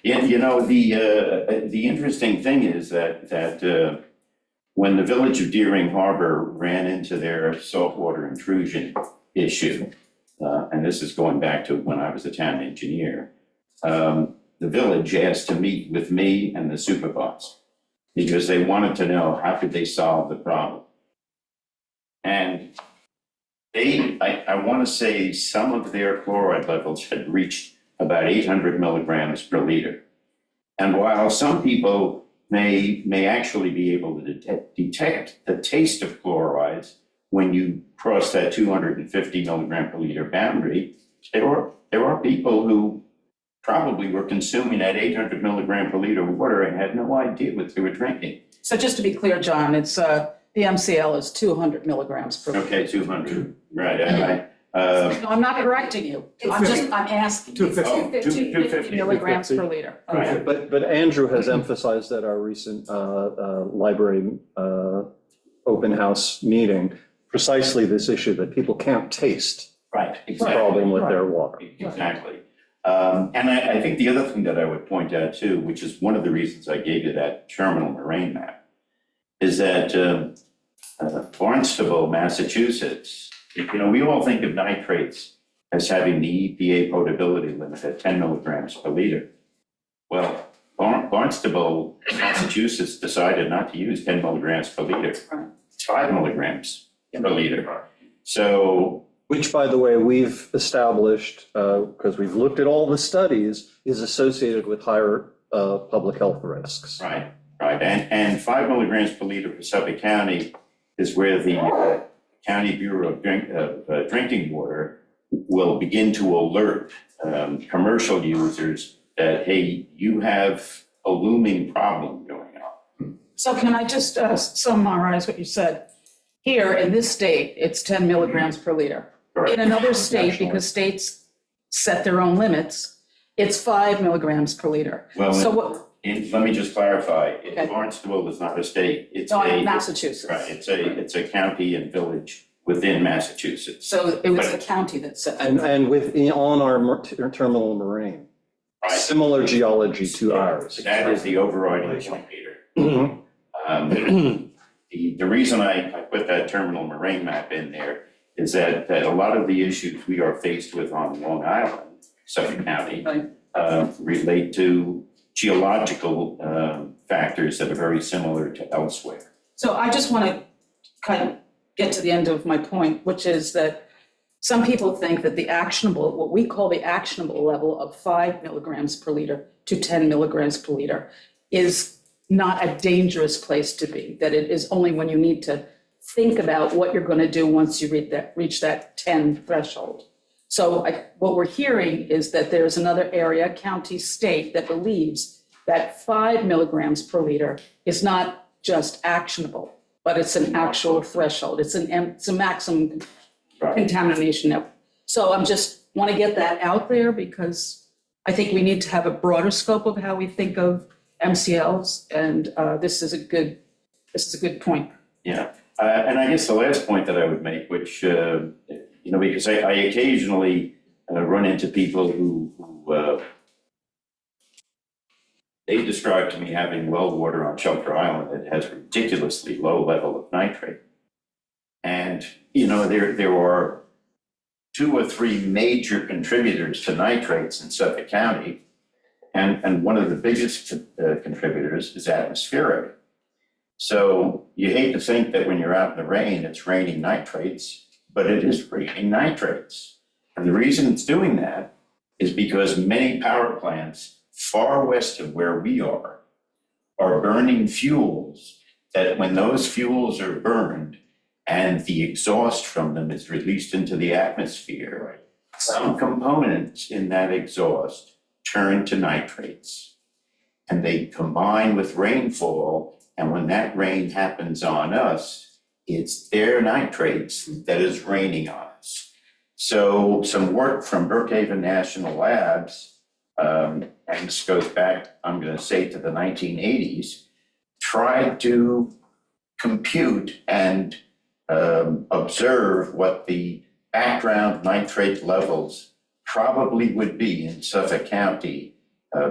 Yeah, you know, the interesting thing is that when the village of Deering Harbor ran into their saltwater intrusion issue, and this is going back to when I was a town engineer, the village asked to meet with me and the supervisor because they wanted to know how could they solve the problem. And I want to say some of their chloride levels had reached about 800 milligrams per liter. And while some people may actually be able to detect the taste of chlorides when you cross that 250 milligram per liter boundary, there are people who probably were consuming that 800 milligram per liter water and had no idea what they were drinking. So just to be clear, John, it's, the MCL is 200 milligrams per. Okay, 200, right, No, I'm not correcting you. I'm asking. 250. 250 Milligrams per liter. Okay. Right. but Andrew has emphasized at our recent library open house meeting, precisely this issue that people can't taste Right, the exactly. problem with their water. Exactly. And I think the other thing that I would point out too, which is one of the reasons I gave you that terminal moraine map, is that Barnstable, Massachusetts, you know, we all think of nitrates as having the EPA potability limit at 10 milligrams per liter. Well, Barnstable, Massachusetts decided not to use 10 milligrams per liter. It's 5 milligrams per liter. So Which, by the way, we've established, because we've looked at all the studies, is associated with higher public health risks. Right, and 5 milligrams per liter for Suffolk County is where the County Bureau of Drinking Water will begin to alert commercial users that, hey, you have a looming problem going on. So can I just summarize what you said? Here in this state, it's 10 milligrams per liter. In another state, because states set their own limits, it's 5 milligrams per liter. Well, So what, Let me just clarify, Okay. Barnstable is not a state, it's no, a. Massachusetts. Right, it's a county and village within Massachusetts. So it was the county that said. And on our terminal moraine, Right. similar geology to ours. That is the overriding point, Peter. Mhm. The reason I put that terminal moraine map in there is that a lot of the issues we are faced with on Long Island, Suffolk County, Right. relate to geological factors that are very similar to elsewhere. So I just want to kind of get to the end of my point, which is that some people think that the actionable, what we call the actionable level of 5 milligrams per liter to 10 milligrams per liter is not a dangerous place to be, that it is only when you need to think about what you're going to do once you reach that 10 threshold. So what we're hearing is that there's another area, county, state, that believes that 5 milligrams per liter is not just actionable, but it's an actual threshold. It's a maximum contamination level. So I'm just want to get that out there because I think we need to have a broader scope of how we think of MCLs, and this is a good point. Yeah, and I guess the last point that I would make, which, because I occasionally run into people who they described to me having well water on Shelter Island that has ridiculously low level of nitrate. And, you know, there are 2 or 3 major contributors to nitrates in Suffolk County. And one of the biggest contributors is atmospheric. So you hate to think that when you're out in the rain, it's raining nitrates, but it is raining nitrates. And the reason it's doing that is because many power plants far west of where we are burning fuels that when those fuels are burned and the exhaust from them is released into the atmosphere, some components in that exhaust turn to nitrates. And they combine with rainfall, and when that rain happens on us, it's their nitrates that is raining on us. So some work from Brookhaven National Labs, and this goes back, I'm going to say, to the 1980s, tried to compute and observe what the background nitrate levels probably would be in Suffolk County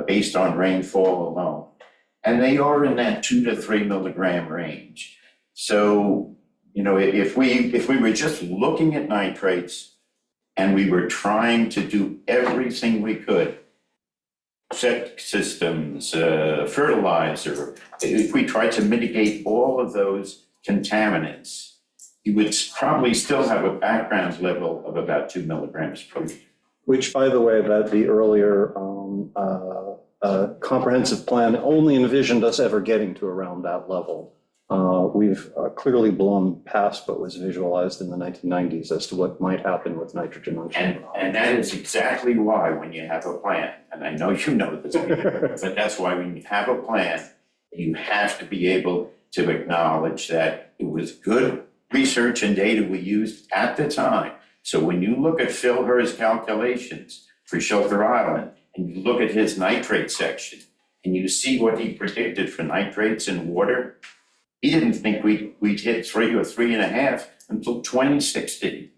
based on rainfall alone. And they are in that 2 to 3 milligram range. So, you know, if we were just looking at nitrates and we were trying to do everything we could, septic systems, fertilizer, if we tried to mitigate all of those contaminants, you would probably still have a background level of about 2 milligrams per liter. Which, by the way, that the earlier comprehensive plan only envisioned us ever getting to around that level. We've clearly blown past what was visualized in the 1990s as to what might happen with nitrogen on Shelter Island. And that is exactly why when you have a plan, and I know you know this, but that's why when you have a plan, you have to be able to acknowledge that it was good research and data we used at the time. So when you look at Phil Herr's calculations for Shelter Island, and you look at his nitrate section, and you see what he predicted for nitrates in water, he didn't think we'd hit 3 or 3.5 until 2060.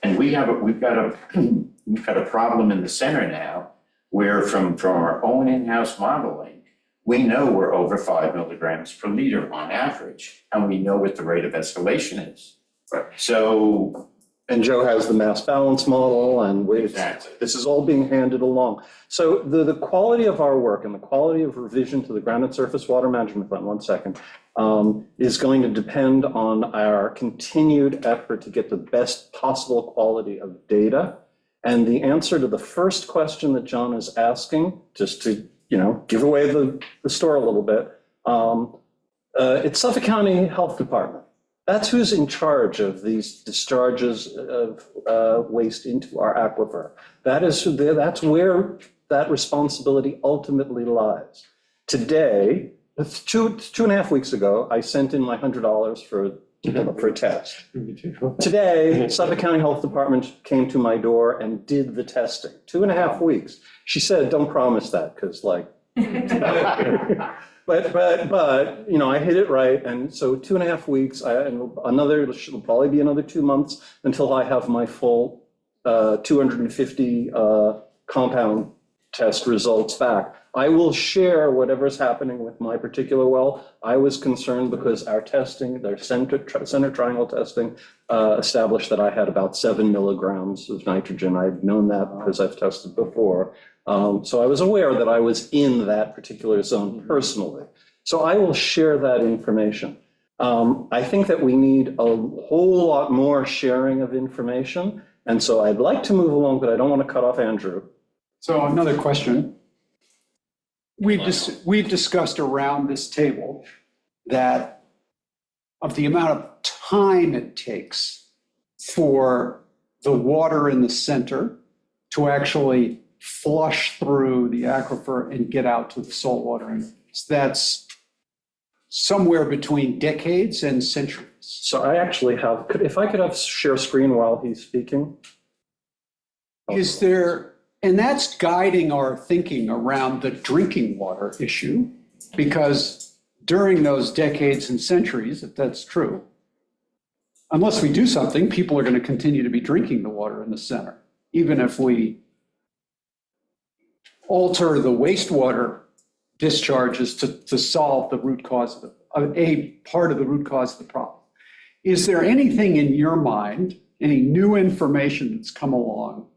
And we've got a problem in the center now where from our own in-house modeling, we know we're over 5 milligrams per liter on average, and we know what the rate of escalation is. Right. So. And Joe has the mass balance model, and Exactly. this is all being handed along. So the quality of our work and the quality of revision to the Grounded Surface Water Management Plan, one second, is going to depend on our continued effort to get the best possible quality of data. And the answer to the first question that John is asking, just to, you know, give away the store a little bit, it's Suffolk County Health Department. That's who's in charge of these discharges of waste into our aquifer. That's where that responsibility ultimately lies. Today, 2.5 weeks ago, I sent in my $100 for a test. Today, Suffolk County Health Department came to my door and did the testing. 2.5 weeks. She said, don't promise that, because like, But you know, I hit it right, and so 2.5 weeks, and it'll probably be another 2 months until I have my full 250 compound test results back. I will share whatever's happening with my particular well. I was concerned because our testing, their center triangle testing, established that I had about 7 milligrams of nitrogen. I've known that because I've tested before. So I was aware that I was in that particular zone personally. So I will share that information. I think that we need a whole lot more sharing of information. And so I'd like to move along, but I don't want to cut off Andrew. So another question. We've discussed around this table that of the amount of time it takes for the water in the center to actually flush through the aquifer and get out to the saltwater interface. That's somewhere between decades and centuries. So I actually have, if I could have share screen while he's speaking. Is there, and that's guiding our thinking around the drinking water issue, because during those decades and centuries, if that's true, unless we do something, people are going to continue to be drinking the water in the center, even if we alter the wastewater discharges to solve the root cause of a part of the root cause of the problem. Is there anything in your mind, any new information that's come along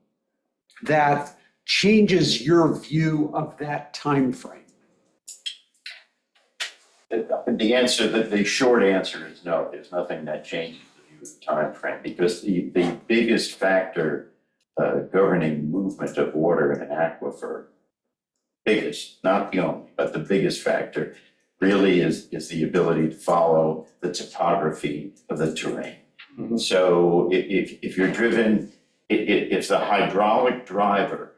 that changes your view of that time frame? The short answer is no, there's nothing that changes the view of the timeframe, because the biggest factor governing movement of water in an aquifer, biggest, not the only, but the biggest factor really is the ability to follow the topography of the terrain. Mhm. So if you're driven, if the hydraulic driver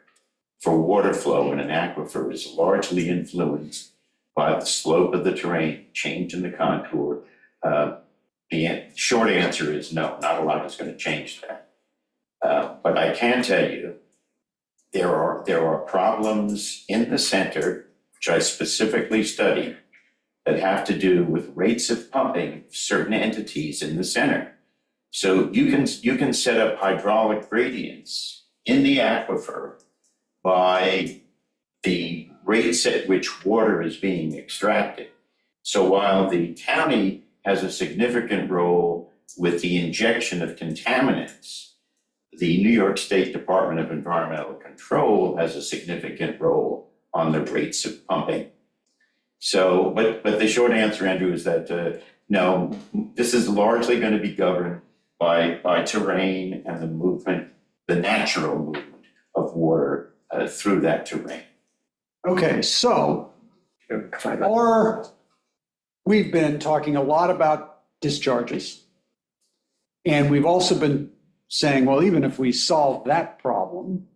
for water flow in an aquifer is largely influenced by the slope of the terrain, change in the contour, the short answer is no, not a lot is going to change that. But I can tell you, there are problems in the center, which I specifically studied, that have to do with rates of pumping of certain entities in the center. So you can set up hydraulic gradients in the aquifer by the rates at which water is being extracted. So while the county has a significant role with the injection of contaminants, the New York State Department of Environmental Control has a significant role on the rates of pumping. So, but the short answer, Andrew, is that no, this is largely going to be governed by terrain and the movement, the natural movement of water through that terrain. Okay, so we've been talking a lot about discharges. And we've also been saying, well, even if we solve that problem,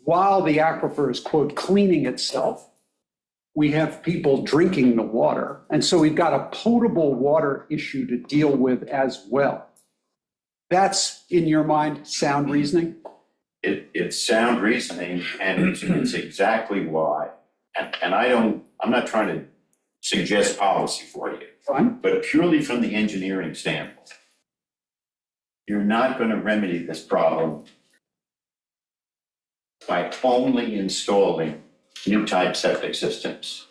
while the aquifer is, quote, cleaning itself, we have people drinking the water. And so we've got a potable water issue to deal with as well. That's, in your mind, sound reasoning? It's sound reasoning, and it's exactly why. And I'm not trying to suggest policy for you, Fine. but purely from the engineering standpoint, you're not going to remedy this problem by only installing new type septic systems.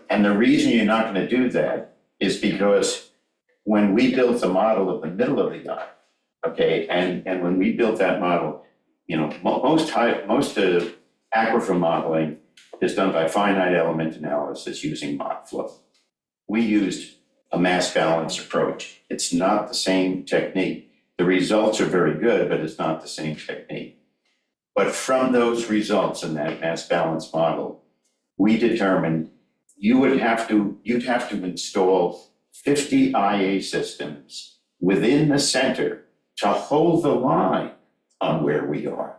And the reason you're not going to do that is because when we built the model of the middle of the aisle, okay, and when we built that model, you know, most aquifer modeling is done by finite element analysis using ModFlow. We used a mass balance approach. It's not the same technique. The results are very good, but it's not the same technique. But from those results in that mass balance model, we determined you'd have to install 50 IA systems within the center to hold the line on where we are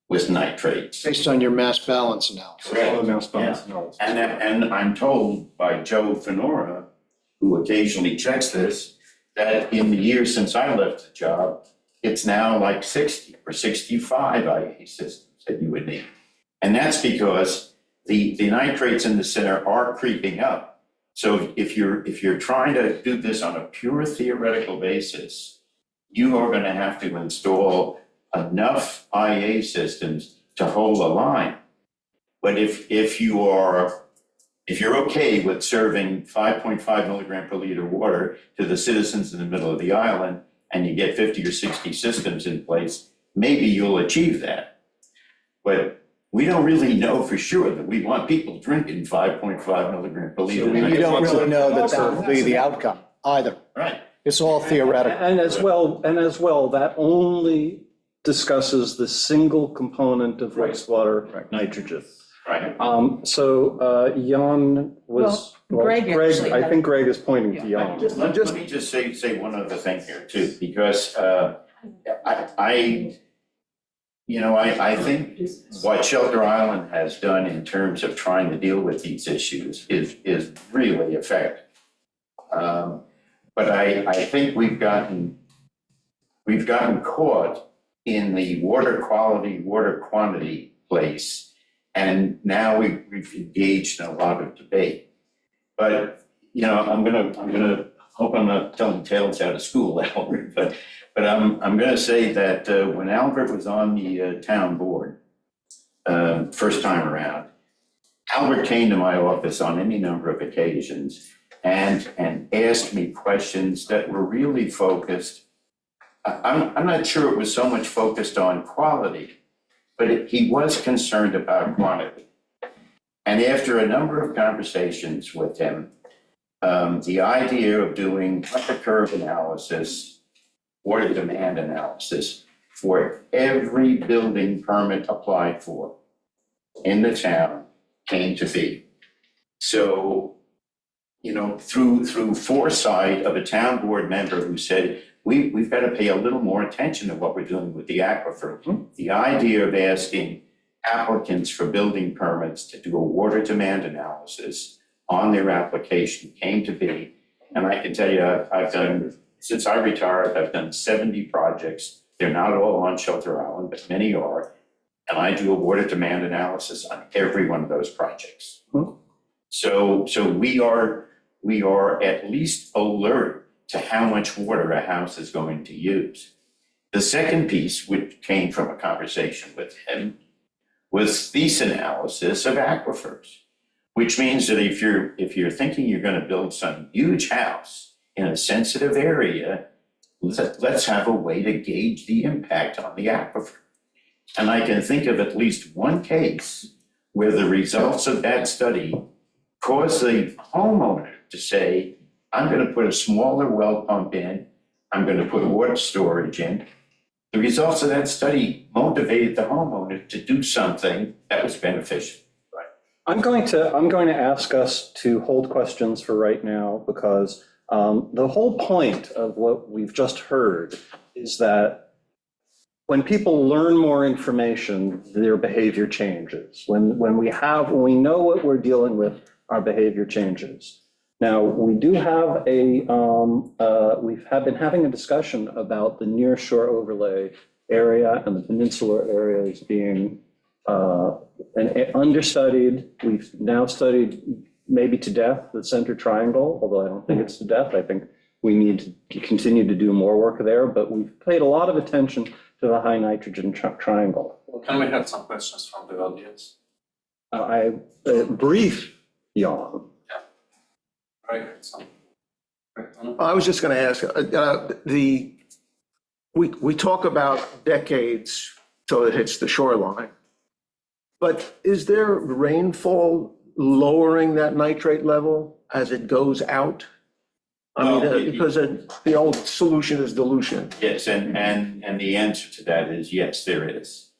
with nitrates. Based on your mass balance analysis. All the mass balance analysis. And I'm told by Joe Fenora, who occasionally checks this, that in the years since I left the job, it's now like 60 or 65 IA systems that you would need. And that's because the nitrates in the center are creeping up. So if you're trying to do this on a pure theoretical basis, you are going to have to install enough IA systems to hold the line. But if you're okay with serving 5.5 milligram per liter water to the citizens in the middle of the island, and you get 50 or 60 systems in place, maybe you'll achieve that. But we don't really know for sure that we want people drinking 5.5 milligram per liter. You don't really know that that will be the outcome either. Right. It's all theoretical. And as well, that only discusses the single component of wastewater nitrogen. Right. So Jan was, Well, Greg actually I had- think Greg is pointing to Yeah. Jan. Let me just say one other thing here too, because I think what Shelter Island has done in terms of trying to deal with these issues is really effective. But I think we've gotten caught in the water quality, water quantity place. And now we've engaged in a lot of debate. But, I'm gonna hope I'm not telling tales out of school, Albert, but I'm gonna say that when Albert was on the town board, first time around, Albert came to my office on any number of occasions and asked me questions that were really focused. I'm not sure it was so much focused on quality, but he was concerned about quantity. And after a number of conversations with him, the idea of doing a curve analysis, water demand analysis for every building permit applied for in the town came to be. So, through foresight of a town board member who said, we've got to pay a little more attention to what we're doing with the aquifer. The idea of asking applicants for building permits to do a water demand analysis on their application came to be. And I can tell you, I've done, since I retired, I've done 70 projects. They're not all on Shelter Island, but many are. And I do a water demand analysis on every one of those projects. So we are at least alert to how much water a house is going to use. The second piece, which came from a conversation with him, was this analysis of aquifers, which means that if you're thinking you're going to build some huge house in a sensitive area, let's have a way to gauge the impact on the aquifer. And I can think of at least one case where the results of that study caused the homeowner to say, I'm going to put a smaller well pump in, I'm going to put water storage in. The results of that study motivated the homeowner to do something that was beneficial. I'm going to ask us to hold questions for right now because the whole point of what we've just heard is that when people learn more information, their behavior changes. When we know what we're dealing with, our behavior changes. Now, we do have we've been having a discussion about the near shore overlay area and the peninsular areas being understudied. We've now studied maybe to death the center triangle, although I don't think it's to death. I think we need to continue to do more work there, but we've paid a lot of attention to the high nitrogen triangle. Well, can we have some questions from the audience? Brief yawn. Right, some. I was just going to ask, we talk about decades till it hits the shoreline, but is there rainfall lowering that nitrate level as it goes out? I mean, because the old solution is dilution. Yes, and the answer to that is yes, there is.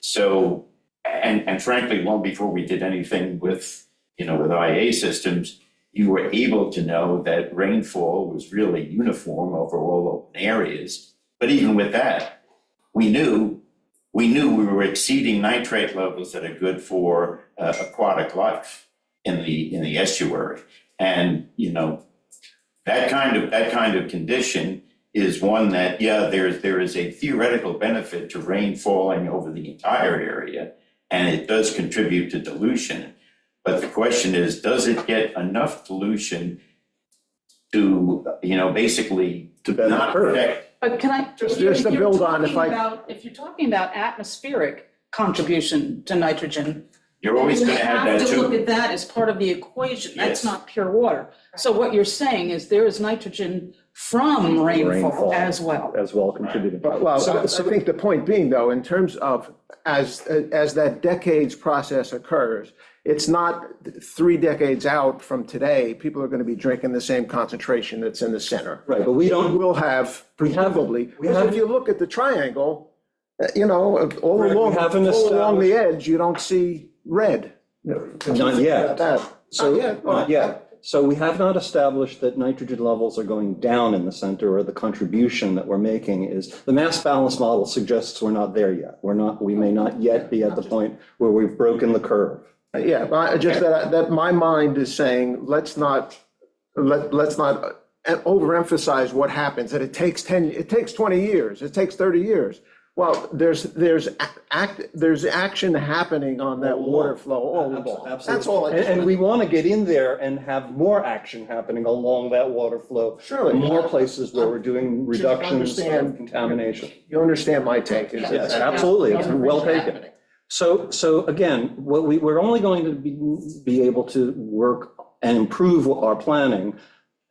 So, and frankly, long before we did anything with IA systems, you were able to know that rainfall was really uniform over all open areas. But even with that, we knew we were exceeding nitrate levels that are good for aquatic life in the estuary. And that kind of condition is one that, there is a theoretical benefit to rain falling over the entire area, and it does contribute to dilution. But the question is, does it get enough dilution to, basically To bend the not curve. affect? But can I? Just to build on, if If you're talking about atmospheric contribution to nitrogen, You're always going to have that you have to look too. at that as part of the equation. That's Yes. not pure water. So what you're saying is there is nitrogen from rainfall as well. As well contributed. Well, I think the point being, though, in terms of as that decades process occurs, it's not 3 decades out from today, people are going to be drinking the same concentration that's in the center. Right, but we don't, We'll have, presumably, we because haven't- if you look at the triangle, all Right, we along haven't the edge, you don't see red. not yet. So, Not yet. not yet. So we have not established that nitrogen levels are going down in the center, or the contribution that we're making is, the mass balance model suggests we're not there yet. We may not yet be at the point where we've broken the curve. Yeah, but just that my mind is saying, let's not overemphasize what happens, that it takes 20 years, it takes 30 years. Well, there's action happening on that water flow all along. Absolutely. That's all. And we want to get in there and have more action happening along that water flow. Surely. More places where we're doing reductions of understand- contamination. You understand my take? is that- Yes, absolutely. It's well taken. happening. So again, we're only going to be able to work and improve our planning.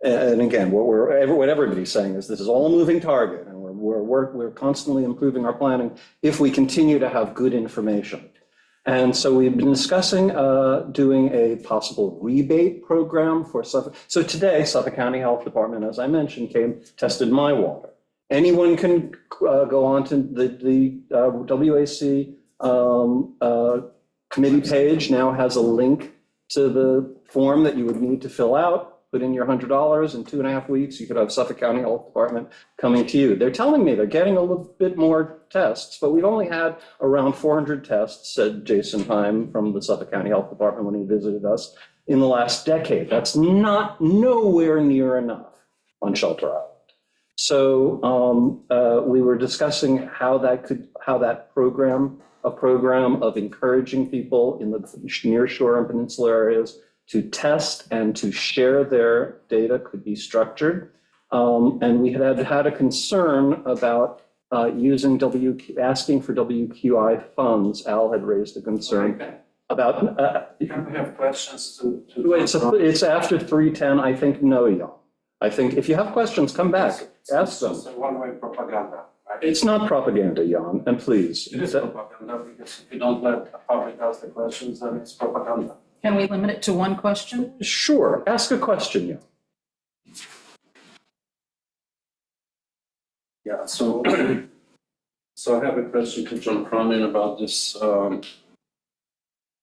And again, what everybody's saying is this is all a moving target, and we're constantly improving our planning if we continue to have good information. And so we've been discussing doing a possible rebate program for Suffolk. So today, Suffolk County Health Department, as I mentioned, tested my water. Anyone can go on to the WAC committee page now has a link to the form that you would need to fill out. Put in your $100 in 2.5 weeks, you could have Suffolk County Health Department coming to you. They're telling me they're getting a little bit more tests, but we've only had around 400 tests, said Jason Heim from the Suffolk County Health Department when he visited us in the last decade. That's nowhere near enough on Shelter Island. So we were discussing how that program, a program of encouraging people in the nearshore and peninsula areas to test and to share their data could be structured. And we had a concern about asking for WQI funds. Al had raised a concern about. Can we have questions to? It's after 3:10, I think, no, Jan. I think if you have questions, come back, ask them. It's a one-way propaganda, right? It's not propaganda, Jan, and please. It is propaganda, because if you don't let the public ask the questions, then it's propaganda. Can we limit it to one question? Sure, ask a question, Jan. Yeah, so I have a question to John Cronin about this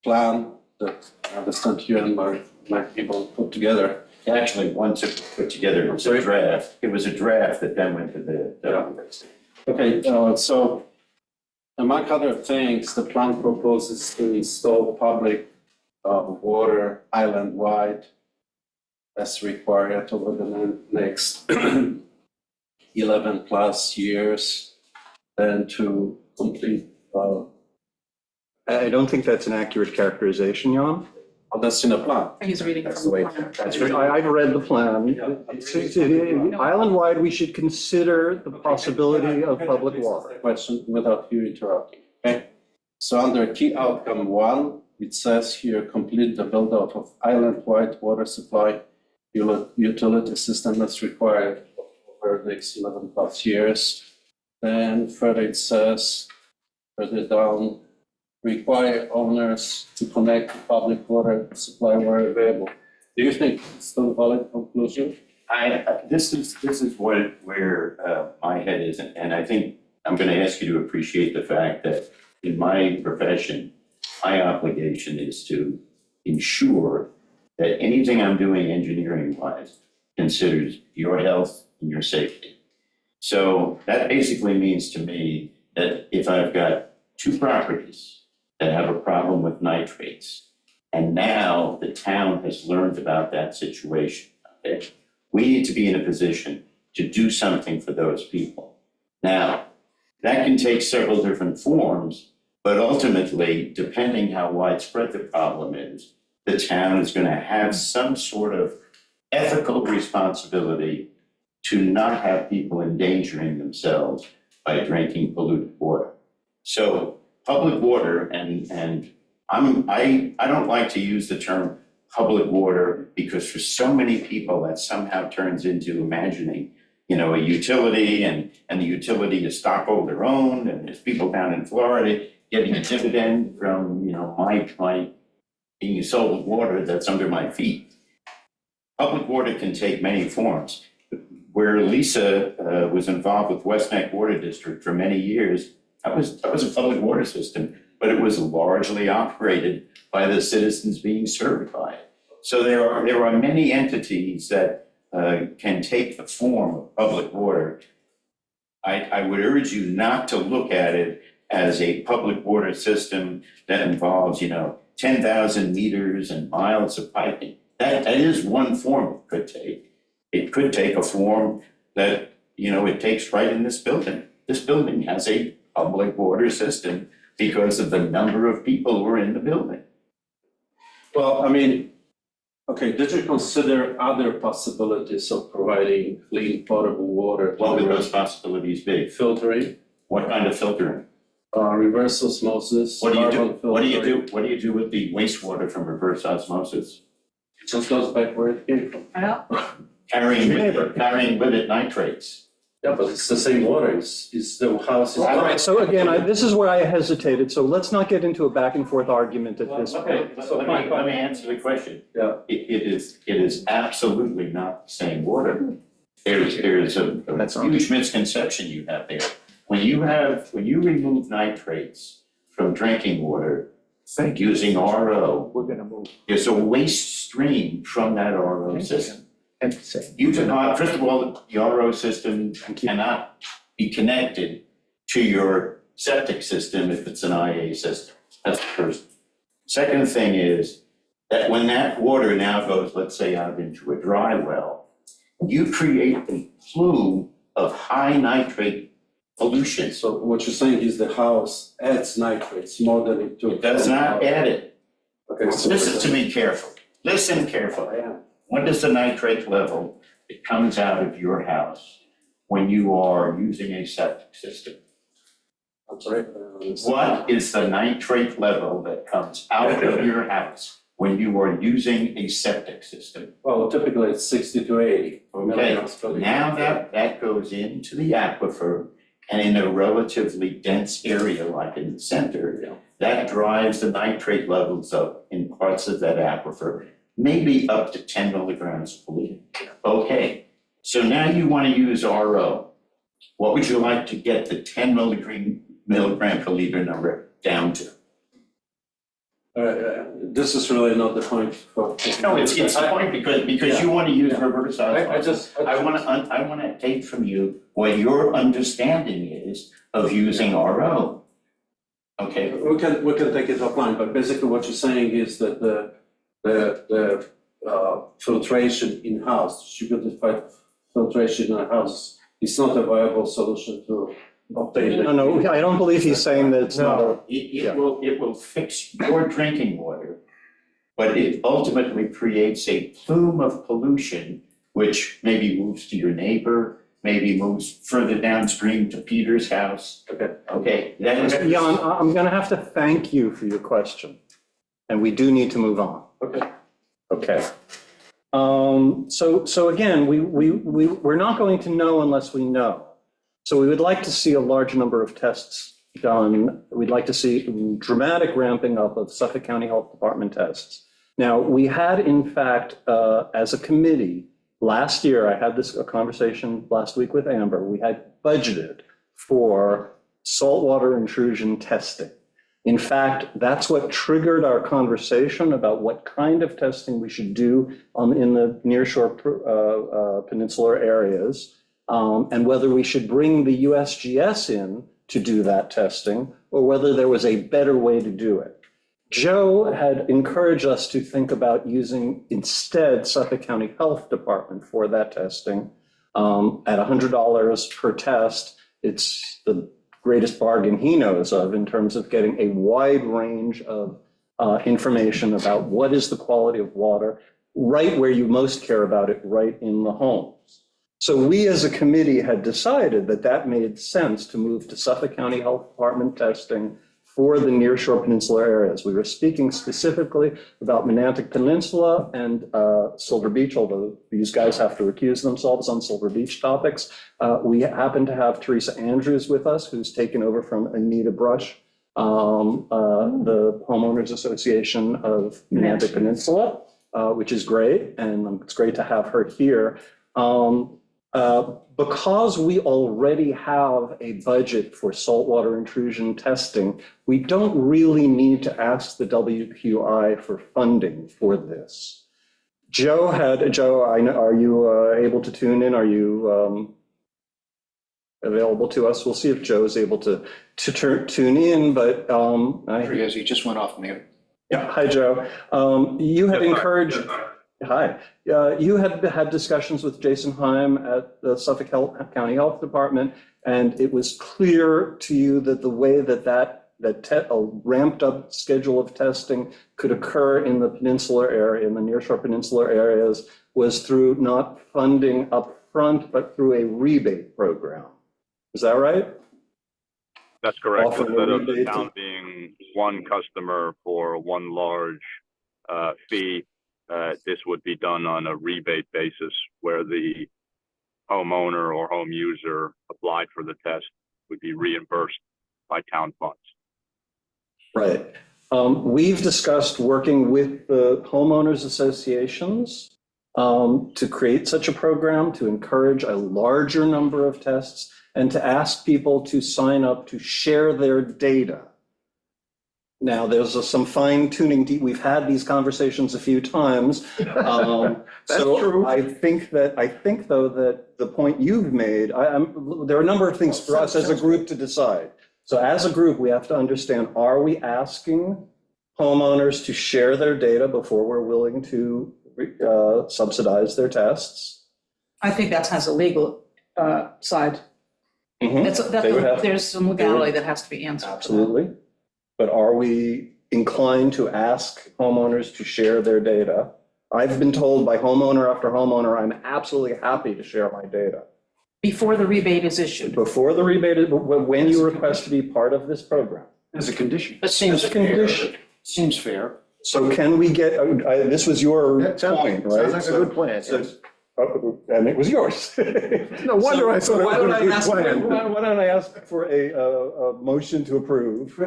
plan that I understand you and my people put together. Actually, once it was put together, it was a Sorry? draft. It was a draft that then went to the. Okay, so among other things, the plan proposes to install public water island-wide as required over the next 11 plus years, and to complete, I don't think that's an accurate characterization, Jan. that's in a plan. He's reading That's from the the way. plan. That's right. I've read the plan. Island-wide, we should consider the possibility of public water. Question without you interrupting, okay? So under key outcome 1, it says here, complete the build-out of island-wide water supply utility system that's required over the next 11 plus years. Then further it says, further down, require owners to connect to public water supply where available. Do you think it's still a valid conclusion? This is where my head is, and I think I'm gonna ask you to appreciate the fact that in my profession, my obligation is to ensure that anything I'm doing engineering-wise considers your health and your safety. So that basically means to me that if I've got 2 properties that have a problem with nitrates, and now the town has learned about that situation, okay, we need to be in a position to do something for those people. Now, that can take several different forms, but ultimately, depending how widespread the problem is, the town is going to have some sort of ethical responsibility to not have people endangering themselves by drinking polluted water. So public water, and I don't like to use the term public water because for so many people that somehow turns into imagining, a utility and the utility is stockholder owned, and there's people down in Florida getting a dividend from, my being sold water that's under my feet. Public water can take many forms. Where Lisa was involved with West Neck Water District for many years, that was a public water system, but it was largely operated by the citizens being served by it. So there are many entities that can take the form of public water. I would urge you not to look at it as a public water system that involves, 10,000 meters and miles of piping. That is one form it could take. It could take a form that, it takes right in this building. This building has a public water system because of the number of people who are in the building. Well, okay, did you consider other possibilities of providing clean potable water? What would those possibilities be? Filtering? What kind of filtering? reverse osmosis. What do you do, carbon what do you filtering. do, what do you do with the wastewater from reverse osmosis? It just goes back where it came from. Carrying with it nitrates. Yeah, but it's the same water, it's the house. All right, so again, this is where I hesitated, so let's not get into a back and forth argument at this Okay, point. let me answer the question. Yeah. It is absolutely not the same water. There's a That's all. huge misconception you have there. When you remove nitrates from drinking water, using RO, We're gonna move. there's a waste stream from that RO system. And say. You cannot, first of all, the RO system cannot be connected to your septic system if it's an IA system. That's the first. Second thing is that when that water now goes, let's say, out into a dry well, you create a plume of high nitrate pollution. So what you're saying is the house adds nitrates more than it took. It does not add it. Okay, so. Listen to me carefully. Listen carefully. What is the nitrate level that comes out of your house when you are using a septic system? I'm sorry. What is the nitrate level that comes out of your house when you are using a septic system? Well, typically it's 60 to 80. Okay, now that goes into the aquifer, and in a relatively dense area like in the center, that drives the nitrate levels up in parts of that aquifer, maybe up to 10 milligrams per liter. Okay, so now you want to use RO. What would you like to get the 10 milligram per liter number down to? This is really not the point for. No, it's the point because you want to use reverse osmosis. I I want to take from you what your understanding is of using RO. Okay, We can take it offline, but basically what you're saying is that the filtration in-house, distributed filtration in a house is not a viable solution to obtain. No, I don't believe he's saying that it's not a. it will fix your drinking water, but it ultimately creates a plume of pollution, which maybe moves to your neighbor, maybe moves further downstream to Peter's house. Okay, that is. Jan, I'm gonna have to thank you for your question, and we do need to move on. Okay. Okay. So again, we're not going to know unless we know. So we would like to see a large number of tests done. We'd like to see dramatic ramping up of Suffolk County Health Department tests. Now, we had, in fact, as a committee, last year, I had a conversation last week with Amber, we had budgeted for saltwater intrusion testing. In fact, that's what triggered our conversation about what kind of testing we should do in the nearshore peninsular areas, and whether we should bring the USGS in to do that testing, or whether there was a better way to do it. Joe had encouraged us to think about using instead Suffolk County Health Department for that testing at $100 per test. It's the greatest bargain he knows of in terms of getting a wide range of information about what is the quality of water right where you most care about it, right in the homes. So we as a committee had decided that that made sense to move to Suffolk County Health Department testing for the nearshore peninsular areas. We were speaking specifically about Menantic Peninsula and Silver Beach, although these guys have to recuse themselves on Silver Beach topics. We happen to have Teresa Andrews with us, who's taken over from Anita Brush, the Homeowners Association of Menantic Peninsula, which is great, and it's great to have her here. Because we already have a budget for saltwater intrusion testing, we don't really need to ask the WQI for funding for this. Joe, I know, are you able to tune in? Are you available to us? We'll see if Joe is able to tune in, but He just went off mute. yeah, hi, Joe. You had encouraged. Hi. You had discussions with Jason Heim at the Suffolk County Health Department, and it was clear to you that the way that a ramped up schedule of testing could occur in the peninsular area, in the nearshore peninsular areas, was through not funding up front, but through a rebate program. Is that right? That's correct. offer a Instead of the rebate town being one customer for one large fee, this would be done on a rebate basis where the homeowner or home user applied for the test would be reimbursed by town funds. Right. We've discussed working with the homeowners associations to create such a program, to encourage a larger number of tests, and to ask people to sign up to share their data. Now, there's some fine tuning. We've had these conversations a few times. So true. I think though that the point you've made, there are a number of things for us as a group to decide. So as a group, we have to understand, are we asking homeowners to share their data before we're willing to subsidize their tests? I think that has a legal side. They would have- There's some legality that has to be answered. for that. Absolutely. But are we inclined to ask homeowners to share their data? I've been told by homeowner after homeowner, I'm absolutely happy to share my data. Before the rebate is issued. Before the rebate, when you request to be part of this program. As a condition. That seems As a fair. condition. Seems fair. So can we get, this was your That point, right? sounds like a good plan, So- yes. And it was yours. No wonder I thought it was a good plan. Why don't I ask for a motion to approve?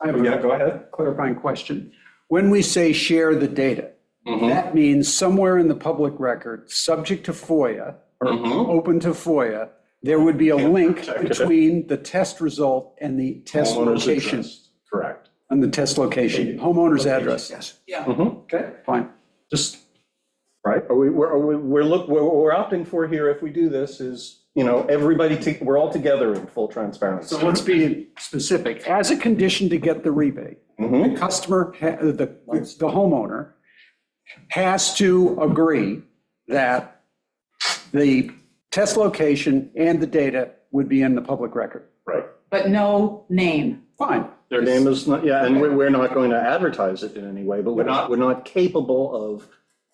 I have Yeah, go a ahead. clarifying question. When we say share the data, that means somewhere in the public record, subject to FOIA or open to FOIA, there would be a link between the test result and the test Homeowner's location. address. Correct. And the test location, homeowner's address. Yes. Yeah. Okay, fine. Just, Right, we're opting for here, if we do this, is, we're all together in full transparency. so let's be specific. As a condition to get the rebate, Mhm. the customer, the homeowner has to agree that the test location and the data would be in the public record. Right. But no name. Fine. Their name is not, yeah, and we're not going to advertise it in any way, but we're not capable of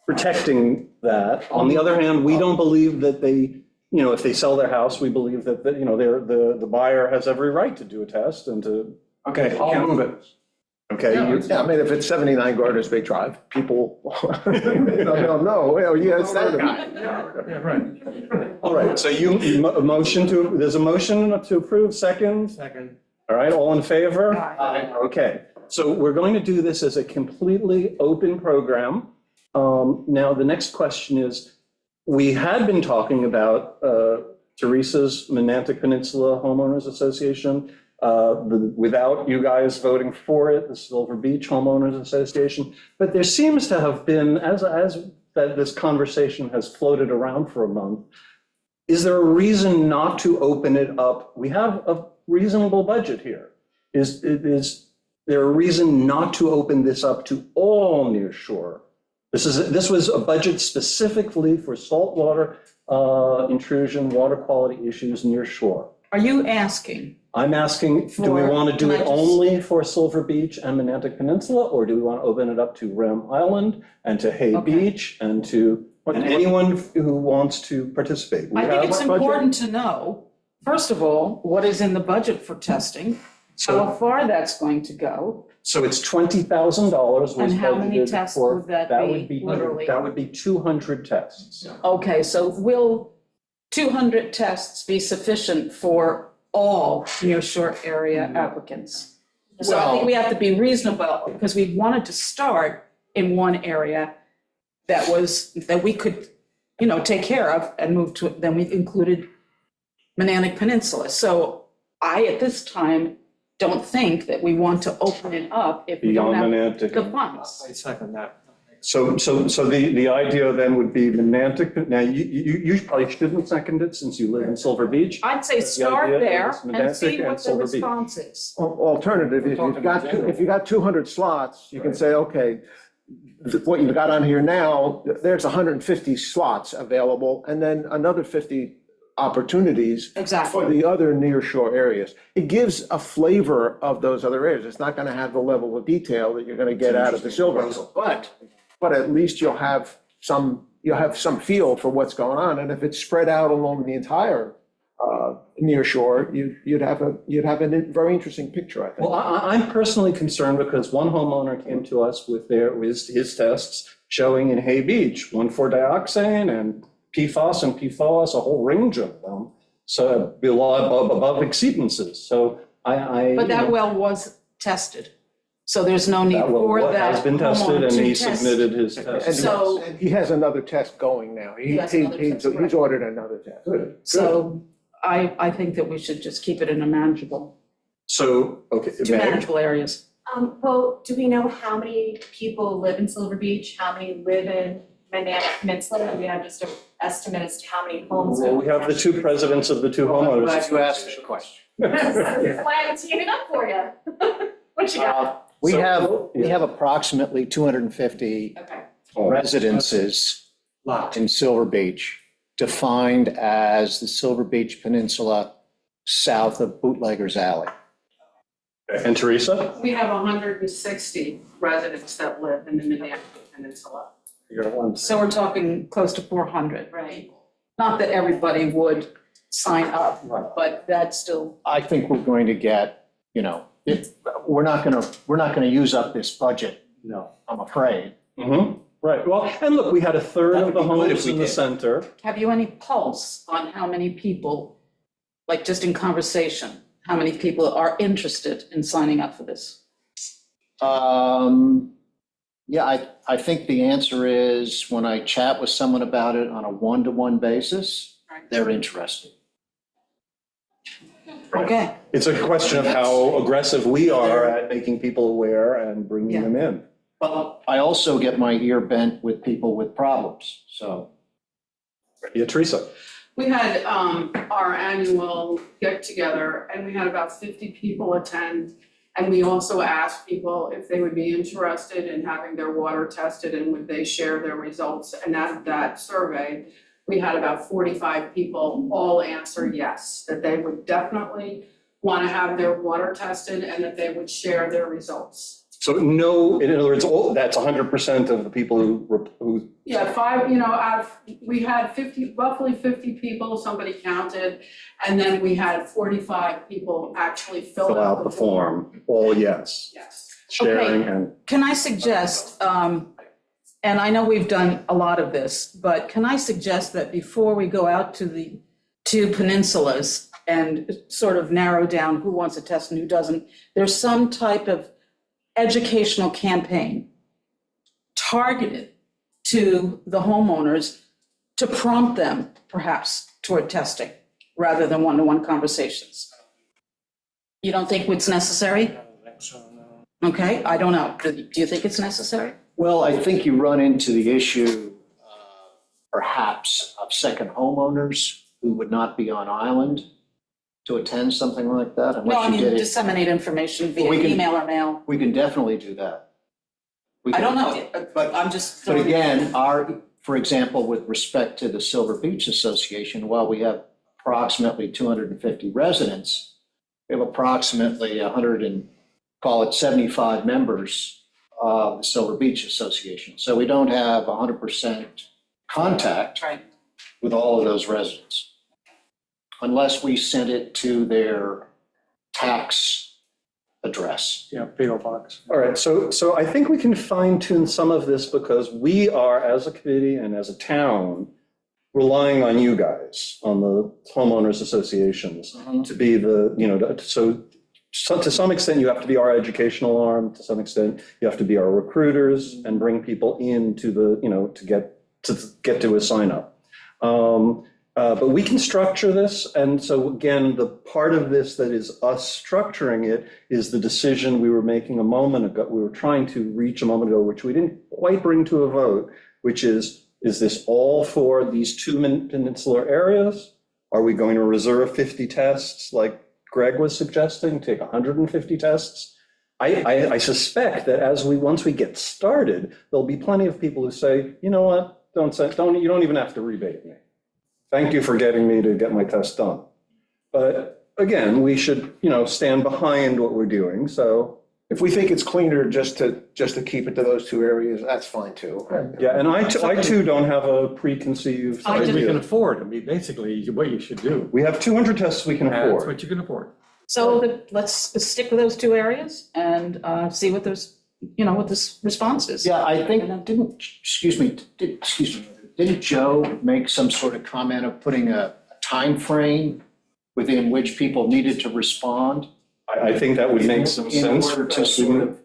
protecting that. On the other hand, we don't believe that they, if they sell their house, we believe that, the buyer has every right to do a test and to. Okay, I'll move it. Okay, Yeah, I mean, if it's 79 Gardner's Bay Drive, people, they'll know, well, yeah, it's that guy. all right, so there's a motion to approve, second? Second. All right, all in favor? Aye. Okay, so we're going to do this as a completely open program. Now, the next question is, we had been talking about Teresa's Menantic Peninsula Homeowners Association, without you guys voting for it, the Silver Beach Homeowners Association. But there seems to have been, as that this conversation has floated around for a month, is there a reason not to open it up? We have a reasonable budget here. Is there a reason not to open this up to all near shore? This was a budget specifically for saltwater intrusion, water quality issues near shore. Are you asking? I'm asking, do we want to do Can I it just- only for Silver Beach and Menantic Peninsula, or do we want to open it up to Rim Island and to Hay Okay. Beach and to anyone who wants to participate? We I think have it's a budget. important to know, first of all, what is in the budget for testing, how far that's going to go. So it's $20,000 was And how many budgeted tests for- would that would be, literally? That would be 200 tests. Okay, so will 200 tests be sufficient for all near shore area applicants? So I think we have to be reasonable, because we wanted to start in one area that we could, take care of and move to, then we included Menantic Peninsula. So I, at this time, don't think that we want to open it up if we don't Beyond have Menantic. the funds. I second that. So the idea then would be Menantic, now you probably shouldn't second it since you live in Silver Beach. I'd say The start idea there is and Menantic see and what the Silver Beach. response is. Alternative, if you got 200 slots, you can say, okay, what you've got on here now, there's 150 slots available, and then another 50 opportunities Exactly. for the other near shore areas. It gives a flavor of those other areas. It's not gonna have the level of detail that you're gonna get out of the Silver, but at least you'll have some feel for what's going on. And if it's spread out along the entire near shore, you'd have a very interesting picture, I think. Well, I'm personally concerned because one homeowner came to us with his tests showing in Hay Beach, 1,4-dioxane and PFAS and PFOS, a whole range of them. So below, above exceedances. So I. But that well was tested, so there's no need for that Has been tested homeowner and to he test. submitted his And test. So- he has another test going now. He has another test, He's right. ordered another test. Good. So I think that we should just keep it in a manageable, So, okay. two Meg? manageable areas. Well, do we know how many people live in Silver Beach? How many live in Manana Peninsula? Do we have just an estimate as to how many homes? Well, we have the two presidents of the two homeowners. Glad you asked this question. That's why I'm teeing it up for you. What you got? We So- have approximately 250 Okay. residences in Silver Beach, defined as the Silver Beach Peninsula south of Bootleggers Alley. And Teresa? We have 160 residents that live in the Manana Peninsula. So we're talking close to 400. Right. Not that everybody would sign up, but that's still, I think we're going to get, we're not gonna use up this budget, No. I'm afraid. Right, well, and look, we had a third That of would the be good if homes we in the did. center. have you any pulse on how many people, like just in conversation, how many people are interested in signing up for this? Yeah, I think the answer is when I chat with someone about it on a one-to-one basis, they're interested. Okay, It's a question of how aggressive we are at making people aware and bringing Yeah. them in. But I also get my ear bent with people with problems, so. Yeah, Teresa? We had our annual get-together, and we had about 50 people attend. And we also asked people if they would be interested in having their water tested and would they share their results. And out of that survey, we had about 45 people all answer yes, that they would definitely want to have their water tested and that they would share their results. So no, in other words, that's 100% of the people who, Yeah, we had roughly 50 people, somebody counted, and then we had 45 people actually fill out the form, all yes, Yes. sharing Okay. and. can I suggest, and I know we've done a lot of this, but can I suggest that before we go out to the two peninsulas and sort of narrow down who wants to test and who doesn't, there's some type of educational campaign targeted to the homeowners to prompt them perhaps toward testing rather than one-to-one conversations. You don't think it's necessary? Okay, I don't know. Do you think it's necessary? Well, I think you run into the issue perhaps of second homeowners who would not be on island to attend something like that No, I unless you mean, did it. disseminate information via Well, we can- email or mail. We can definitely do that. We I can- don't know, but I'm just. But again, for example, with respect to the Silver Beach Association, while we have approximately 250 residents, we have approximately 75 members of the Silver Beach Association. So we don't have 100% contact Right. with all of those residents. Unless we send it to their tax address. Yeah, PO box. All right, so I think we can fine tune some of this because we are, as a committee and as a town, relying on you guys, on the homeowners associations, to be the, so to some extent, you have to be our educational arm, to some extent, you have to be our recruiters and bring people into the, to get to a sign up. But we can structure this, and so again, the part of this that is us structuring it is the decision we were making a moment ago, we were trying to reach a moment ago, which we didn't quite bring to a vote, which is this all for these two peninsular areas? Are we going to reserve 50 tests like Greg was suggesting, take 150 tests? I suspect that once we get started, there'll be plenty of people who say, you know what, you don't even have to rebate me. Thank you for getting me to get my test done. But again, we should, stand behind what we're doing. So, If we think it's cleaner just to keep it to those two areas, that's fine too. Yeah, and I too don't have a preconceived I didn't- We can idea. afford, I mean, basically, what you should do. We have 200 tests we can That's afford. what you can afford. So let's stick with those two areas and see what those, what this response is. Yeah, I think, didn't Joe make some sort of comment of putting a time frame within which people needed to respond? I think that would make some sense. In order to sort of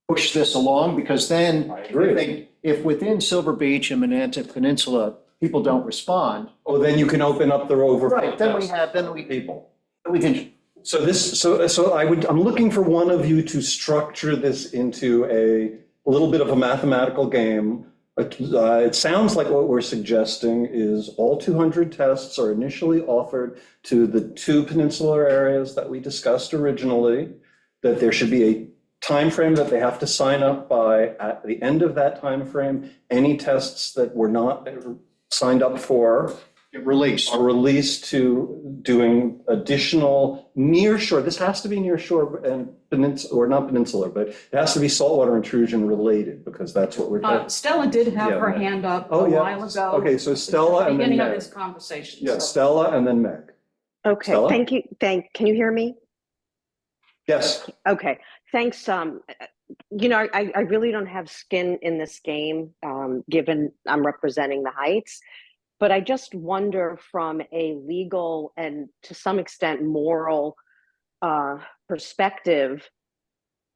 push this along, because then I agree. if within Silver Beach and Monanta Peninsula, people don't respond, Oh, then you can open up the overflow right, then we test have, people. we can, So I'm looking for one of you to structure this into a little bit of a mathematical game. It sounds like what we're suggesting is all 200 tests are initially offered to the two peninsular areas that we discussed originally, that there should be a time frame that they have to sign up by. At the end of that time frame, any tests that were not signed up for get released. are released to doing additional nearshore. This has to be nearshore and peninsula, or not peninsular, but it has to be saltwater intrusion related, because that's what we're talking. Stella did have Yeah, her Meg. hand up a Oh, yeah. while ago. Okay, so Stella and then Beginning of Meg. this conversation. Yeah, so- Stella and then Meg. Okay, Stella? thank you. Can you hear me? Yes. Okay, thanks. I really don't have skin in this game, given I'm representing the Heights. But I just wonder from a legal and to some extent moral perspective,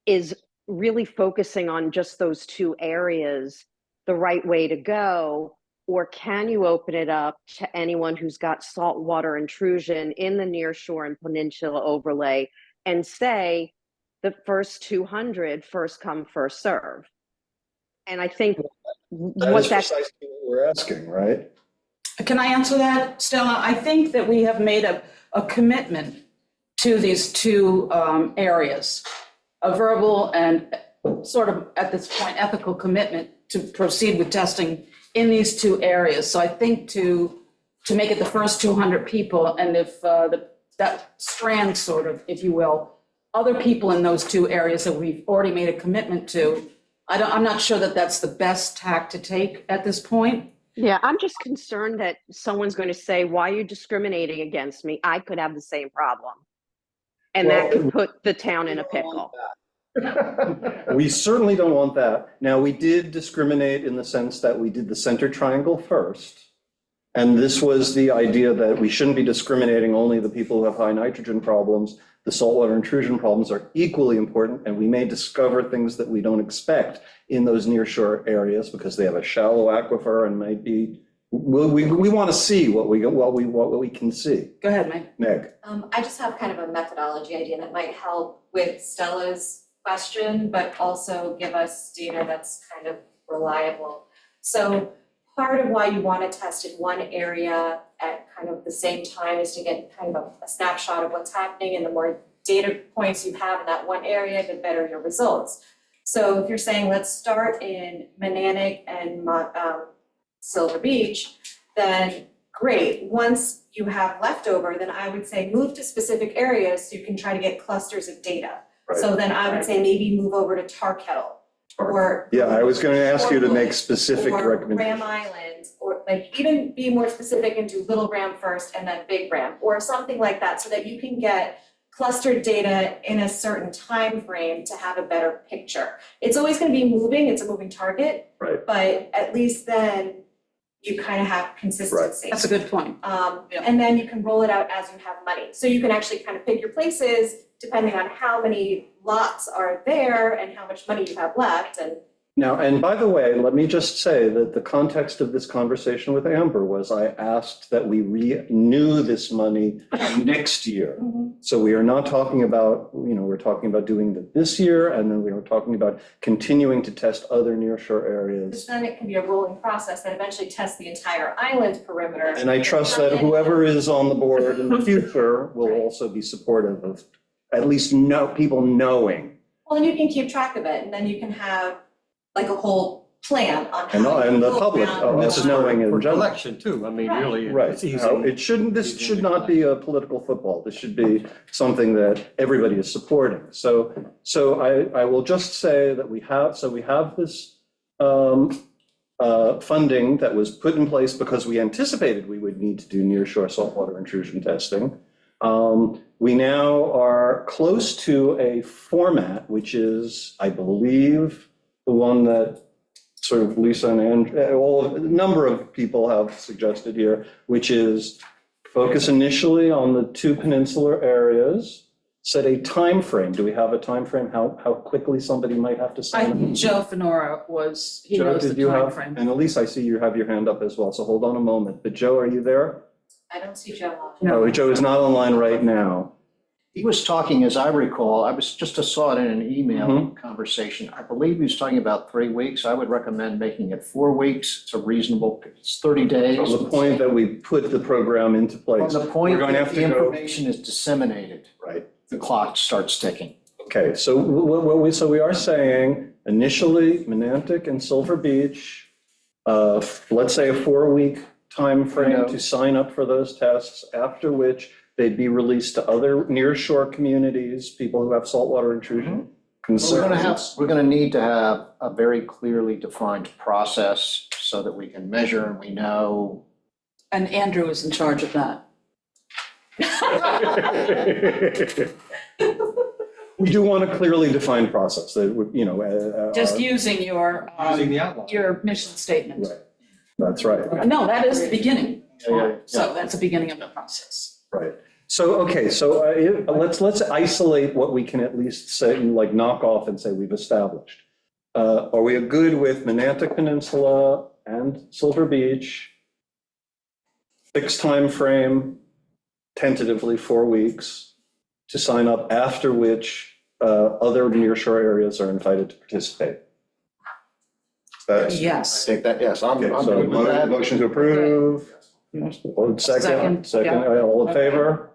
is really focusing on just those two areas the right way to go? Or can you open it up to anyone who's got saltwater intrusion in the nearshore and peninsula overlay and say the first 200, first come, first serve? And I think That what is that precisely what we're asking, right? Can I answer that, Stella? I think that we have made a commitment to these two areas, a verbal and sort of, at this point, ethical commitment to proceed with testing in these two areas. So I think to make it the first 200 people, and if that strand sort of, if you will, other people in those two areas that we've already made a commitment to, I'm not sure that that's the best tack to take at this point. Yeah, I'm just concerned that someone's going to say, why are you discriminating against me? I could have the same problem. And that could put the town in a pickle. We certainly don't want that. Now, we did discriminate in the sense that we did the center triangle first. And this was the idea that we shouldn't be discriminating only the people who have high nitrogen problems. The saltwater intrusion problems are equally important, and we may discover things that we don't expect in those nearshore areas because they have a shallow aquifer and might be, we want to see what we can see. Go ahead, Meg. Meg. I just have kind of a methodology idea that might help with Stella's question, but also give us data that's kind of reliable. So part of why you want to test in one area at kind of the same time is to get kind of a snapshot of what's happening, and the more data points you have in that one area, the better your results. So if you're saying, let's start in Mananac and Silver Beach, then great. Once you have leftover, then I would say move to specific areas so you can try to get clusters of data. So then I would say maybe move over to Tar Kettle or. Yeah, I was going to ask you to make specific Or recommendations. Ram Island, or like even be more specific and do Little Ram first and then Big Ram, or something like that, so that you can get clustered data in a certain time frame to have a better picture. It's always going to be moving, it's a moving target. Right. But at least then you kind of have consistency. That's a good point. Yeah. And then you can roll it out as you have money. So you can actually kind of pick your places depending on how many lots are there and how much money you have left. And Now, and by the way, let me just say that the context of this conversation with Amber was I asked that we renew this money next year. So we are not talking about, we're talking about doing it this year, and then we are talking about continuing to test other nearshore areas. then it can be a rolling process that eventually tests the entire island perimeter. And I trust that whoever is on the board in the future will also be supportive of at least people knowing. Well, and you can keep track of it, and then you can have like a whole plan on And, how you and the go public, around us the knowing in For general. collection too, I mean, really, Right, it's easy. no, it shouldn't, this should not be a political football, this should be something that everybody is supporting. So I will just say that we have this funding that was put in place because we anticipated we would need to do nearshore saltwater intrusion testing. We now are close to a format, which is, I believe, the one that sort of Lisa and a number of people have suggested here, which is focus initially on the two peninsular areas, set a time frame. Do we have a time frame? How quickly somebody might have to sign up? Joe Fenora he Joe, knows the did you have, timeframe. and Elise, I see you have your hand up as well, so hold on a moment. But Joe, are you there? I don't see Joe on. No, Joe is not online right now. He was talking, as I recall, I saw it in an email Mhm. conversation. I believe he was talking about 3 weeks. I would recommend making it 4 weeks. It's a reasonable, it's 30 days. From the point that we put the program into From place. the point We're going to that have the to go. information is disseminated, Right. the clock starts ticking. Okay, so we are saying initially Monantic and Silver Beach, let's say a 4-week time frame to sign up for those tests, after which they'd be released to other nearshore communities, people who have saltwater intrusion concerns. We're gonna need to have a very clearly defined process so that we can measure and we know. And Andrew is in charge of that. We do want a clearly defined process that would, Just using your, Using the outline. your mission statement. Right. That's right. No, that is the beginning. Yeah. So that's the beginning of the process. Right. So, okay, so let's isolate what we can at least say, like knock off and say we've established. Are we good with Monantic Peninsula and Silver Beach? Fixed time frame, tentatively 4 weeks to sign up, after which other nearshore areas are invited to participate. That's, Yes. Take that, yes, I'm okay, so good with that. motion to approve. Second, Second, all in favor?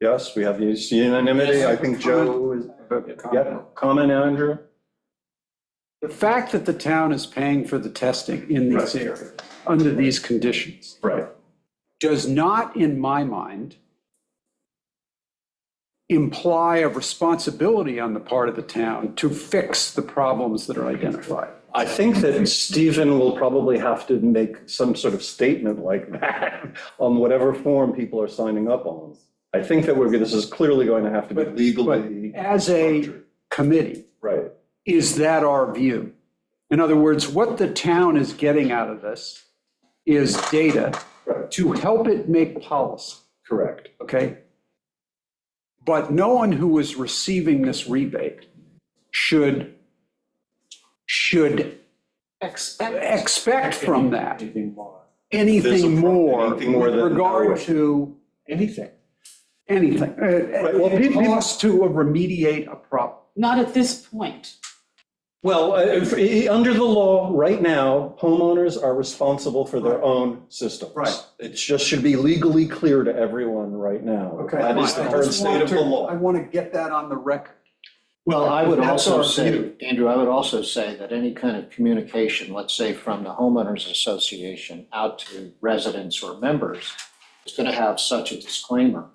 Yes, we have unanimity. I think Joe is, yeah, comment, Andrew? The fact that the town is paying for the testing in these areas, under these conditions, Right. does not, in my mind, imply a responsibility on the part of the town to fix the problems that are identified. I think that Stephen will probably have to make some sort of statement like that on whatever form people are signing up on. I think that this is clearly going to have to be legally. But as a committee, Right. is that our view? In other words, what the town is getting out of this is data to help it make policy, Correct. okay? But no one who is receiving this rebate should expect from that anything more Anything more with than regard knowing. to anything. Well, Cost to remediate a problem. Not at this point. Well, under the law, right now, homeowners are responsible for their own systems. Right. It just should be legally clear to everyone right now. Okay. That is the I current just state want of the to- law. I want to get that on the record. Well, I would That's also our say, view. Andrew, I would also say that any kind of communication, let's say from the homeowners association out to residents or members, is going to have such a disclaimer.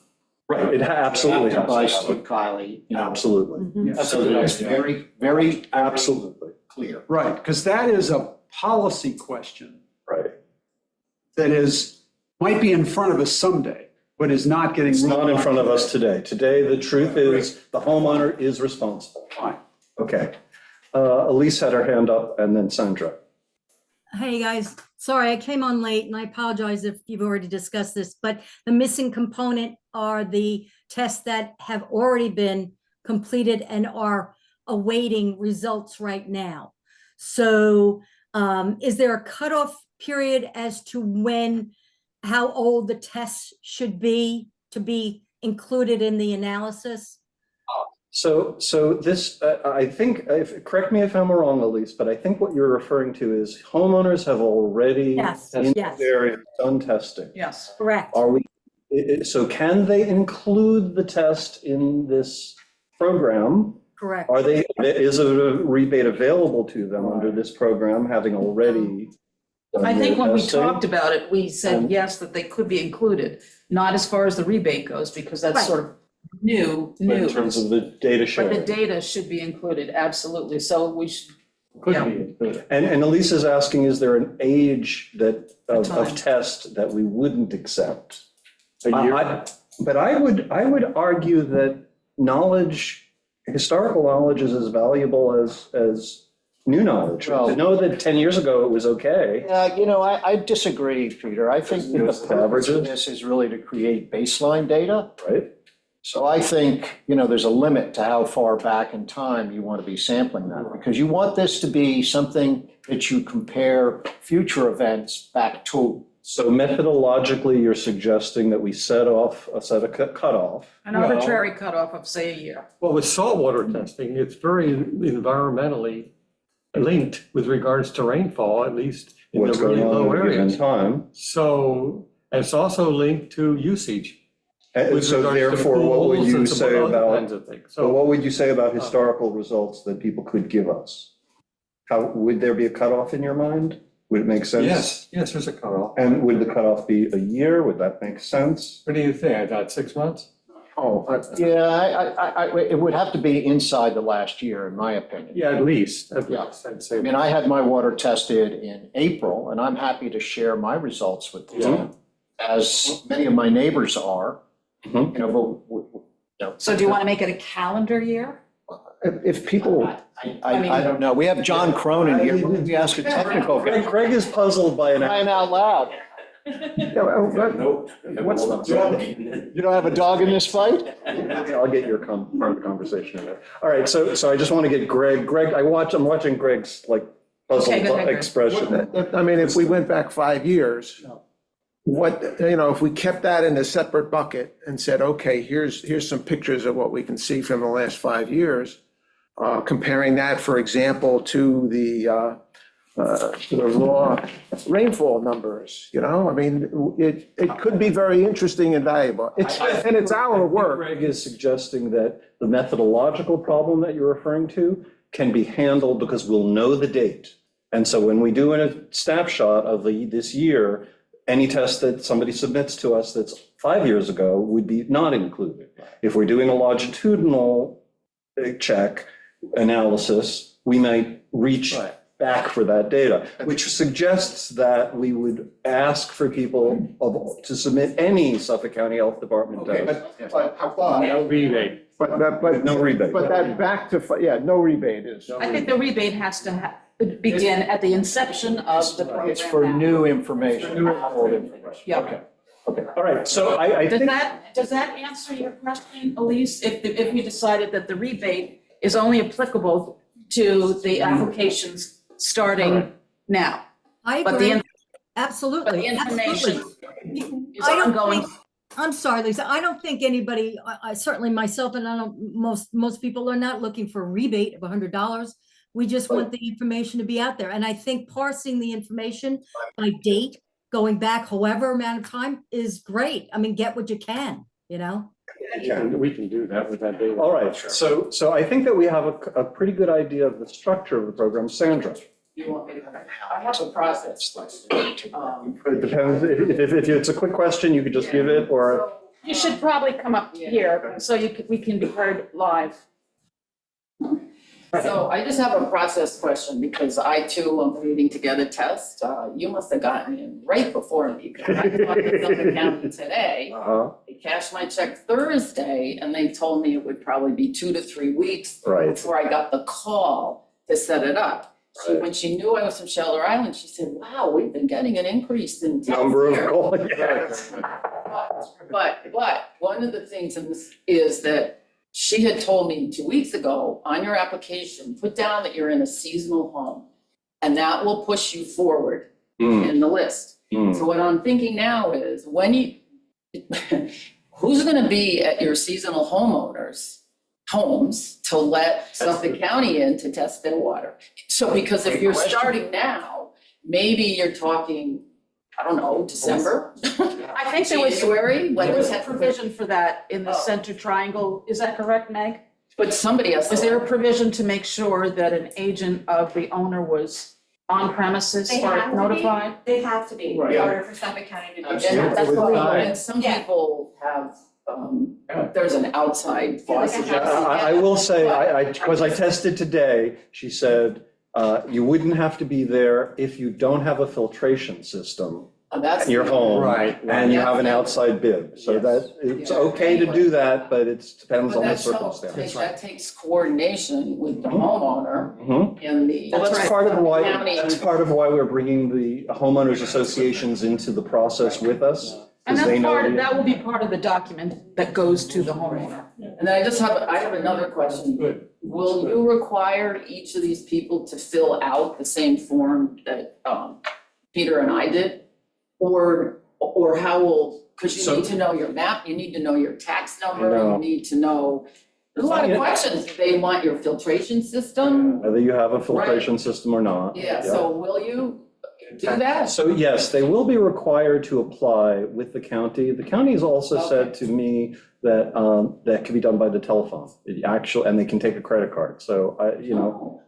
Right, it absolutely has By to have Steve it. Kiley, Absolutely. so that it's very, very Absolutely. clear. Right, because that is a policy question Right. that might be in front of us someday, but is not getting. It's not in ruled front of on us today. Today, the truth is, the homeowner is responsible. Fine. Okay. Elise had her hand up, and then Sandra. Hey, guys, sorry, I came on late and I apologize if you've already discussed this, but the missing component are the tests that have already been completed and are awaiting results right now. So is there a cutoff period as to how old the tests should be to be included in the analysis? So this, I think, correct me if I'm wrong, Elise, but I think what you're referring to is homeowners have already Yes, in yes. this area done testing. Yes. Correct. Are we, so can they include the test in this program? Correct. Is a rebate available to them under this program, having already done I think their when we testing? talked about it, we said yes, that they could be included, not as far as the rebate goes, because that's Right. sort of new. But in terms of the data But the sharing. data should be included, absolutely, so we should, Could Yeah. be included. And Elisa's asking, is there an age of time. test that we wouldn't accept? A year. But I would argue that knowledge, historical knowledge is as valuable as new knowledge. To Well- know that 10 years ago it was okay. I disagree, Peter. I think that the Just purpose averages? of this is really to create baseline data. Right? So I think, there's a limit to how far back in time you want to be sampling that, because you want this to be something that you compare future events back to. So methodologically, you're suggesting that we set a cutoff. an arbitrary cutoff of, say, a year. Well, with saltwater testing, it's very environmentally linked with regards to rainfall, at least in the What's really going on low at a given areas. time. So, and it's also linked to usage. And with so regards to therefore, what would pools you and some say other about, kinds of things. so So, what would you say about historical results that people could give us? How, would there be a cutoff in your mind? Would it make sense? yes, there's a cutoff. And would the cutoff be a year? Would that make sense? What do you think? I got 6 months? Yeah, it would have to be inside the last year, in my opinion. Yeah, at least, I'd say. I mean, I had my water tested in April, and I'm happy to share my results with you, as many of my neighbors are. Mhm. So do you want to make it a calendar year? If people, I don't know. We have John Cronin here. Why don't we ask a technical guy? Greg is puzzled by an. Crying out loud. what's, You don't have a dog in this fight? I'll get your part of the conversation in there. All right, so I just want to get Greg, I'm watching Greg's like puzzled Okay, go ahead, Greg. expression. I mean, if we went back 5 years, if we kept that in a separate bucket and said, okay, here's some pictures of what we can see from the last 5 years, comparing that, for example, to the raw rainfall numbers, I mean, it could be very interesting and valuable. And it's our work. Greg is suggesting that the methodological problem that you're referring to can be handled because we'll know the date. And so when we do a snapshot of this year, any test that somebody submits to us that's 5 years ago would be not included. If we're doing a longitudinal check analysis, we might reach back for that data, which suggests that we would ask for people to submit any Suffolk County Health Department test. No rebate. But No rebate. But that back to, no rebate is. I think the rebate has to begin at the inception of the program. It's for now. new information, not old information. Yeah. All right, so I think. Does that answer your question, Elise? If we decided that the rebate is only applicable to the applications starting now? I But the agree. in- Absolutely. But the information absolutely. is I don't ongoing. think- I'm sorry, Lisa. I don't think anybody, I certainly myself and I don't, most people are not looking for a rebate of $100. We just want the information to be out there. And I think parsing the information by date, going back however amount of time is great. I mean, get what you can, We can do that with that data. All right, so I think that we have a pretty good idea of the structure of the program. Sandra? You want me to, I have a process. It depends, if it's a quick question, you could just give it, or, You should probably come up here so we can be heard live. So I just have a process question because I too am waiting to get a test. You must have gotten in right before me because I talked to Suffolk County today. They cashed my check Thursday and they told me it would probably be 2 to 3 weeks right, before I got the call to set it up. When she knew I was from Shelter Island, she said, wow, we've been getting an increase in tests number of here." calls, yes. But one of the things in this is that she had told me 2 weeks ago, on your application, put down that you're in a seasonal home. And that will push you forward in the list. So what I'm thinking now is who's gonna be at your seasonal homes to let Suffolk County in to test their water? So because if you're starting now, maybe you're talking, I don't know, December? I think there was January, when a the provision for that in the center triangle. Is that correct, Meg? But somebody has to. is there a provision to make sure that an agent of the owner was on premises They or have to be. notified? They have to be in Right. order for Suffolk County to do And that. that's what we, With time. and some Yeah. people have, there's an outside Yeah, like boss. a house. I will say, because I tested today, she said, you wouldn't have to be there if you don't have a filtration system That's. at your home. Right. And you have an That's- outside bib. So Yes. that, it's Yeah. okay to do that, but it depends But on the that's so, circumstance. that takes coordination with the homeowner Mhm. and the. Well, that's part of why, County. that's part of why we're bringing the homeowners associations into the process with us. And because they that's know part, the- that will be part of the document that goes to the homeowner. And then I have another question. Good. Will you require each of these people to fill out the same form that Peter and I did? Or how will, because you need to know your map, you need to know your tax number, No. you need to know, there's a lot of Yeah. questions. They want your filtration system. Whether you have a filtration system or not. Yeah, so will you do that? So yes, they will be required to apply with the county. The county has also said to me that, that can be done by the telephone. And they can take a credit card. So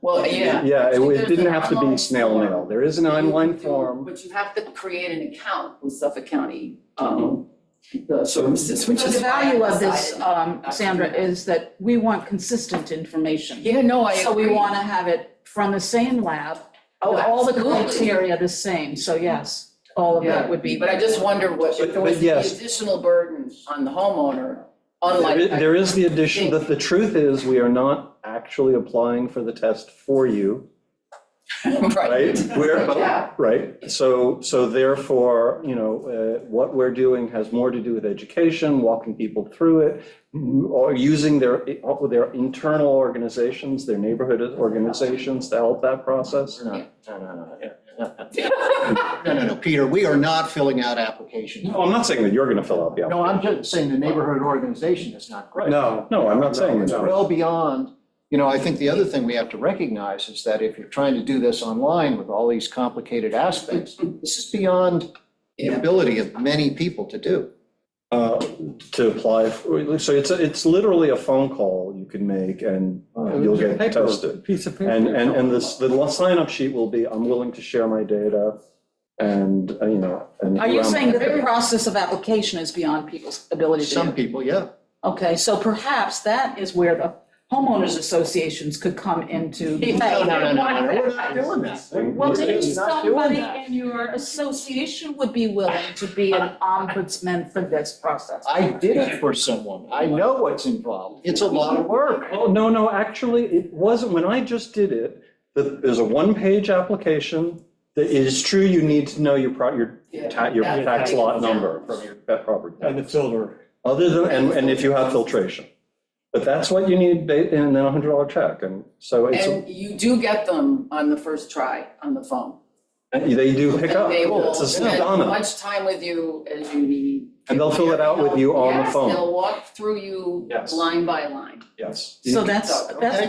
Well, yeah. Yeah, Actually, it there's didn't an have to be online snail form. mail. There is an You online do, form. But you have to create an account with Suffolk County, the services, which But is the why I value of this, decided not to Sandra, do that. is that we want consistent information. Yeah, no, I So we agree. want to have it from the same lab, Oh, with all the absolutely. criteria the same. So yes, all of that would be. But I just wonder what, if there was But the yes. additional burden on the homeowner, unlike. There is the addition, the truth is, we are not actually applying for the test for you, right? Yeah. Right, so therefore, what we're doing has more to do with education, walking people through it, or using their internal organizations, their neighborhood organizations to help that process. No, Peter, we are not filling out applications. No, I'm not saying that you're gonna fill out the No, application. I'm just saying the neighborhood organization is not great. No, I'm not saying It's that. well beyond, I think the other thing we have to recognize is that if you're trying to do this online with all these complicated aspects, this is beyond the ability of many people to do. To apply, so it's literally a phone call you can make and you'll get Paper, tested. Piece of paper. And the sign-up sheet will be, I'm willing to share my data and, and. Are you who am saying I? that the process of application is beyond people's ability to do? Some people, yeah. Okay, so perhaps that is where the homeowners associations could come into. No, we're not doing that. Well, maybe We're not doing somebody that. in your association would be willing to be an ombudsman for this process. I did it for someone. I know what's involved. It's a lot of work. Oh, no, actually, it wasn't, when I just did it, there's a one-page application. That it is true, you need to know your tax lot number from your pet property tax. And the filter. Other than, and if you have filtration. But that's what you need, and then $100 check, and so it's, And you do get them on the first try on the phone. they do pick up. And they will It's a spend as Donna. much time with you as you need. And they'll fill it out with you on the Yes, phone. they'll walk through you Yes. line by line. Yes. So that's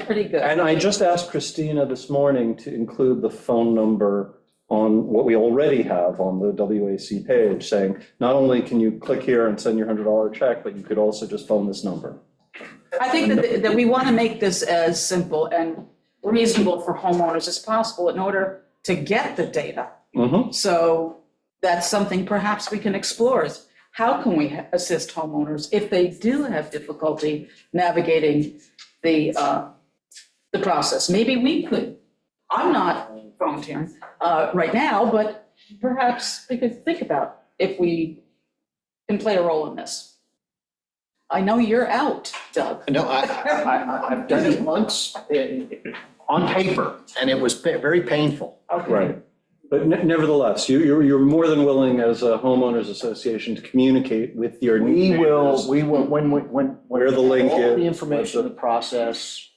pretty good. And I just asked Christina this morning to include the phone number on what we already have on the WAC page, saying, not only can you click here and send your $100 check, but you could also just phone this number. I think that we want to make this as simple and reasonable for homeowners as possible in order to get the data. Mhm. So that's something perhaps we can explore is how can we assist homeowners if they do have difficulty navigating the process? Maybe we could, I'm not volunteering right now, but perhaps we could think about if we can play a role in this. I know you're out, Doug. No, I've done it once on paper, and it was very painful. Right. But nevertheless, you're more than willing as a homeowners association to communicate with your neighbors. We will, when. Where the link all is. the information, the process,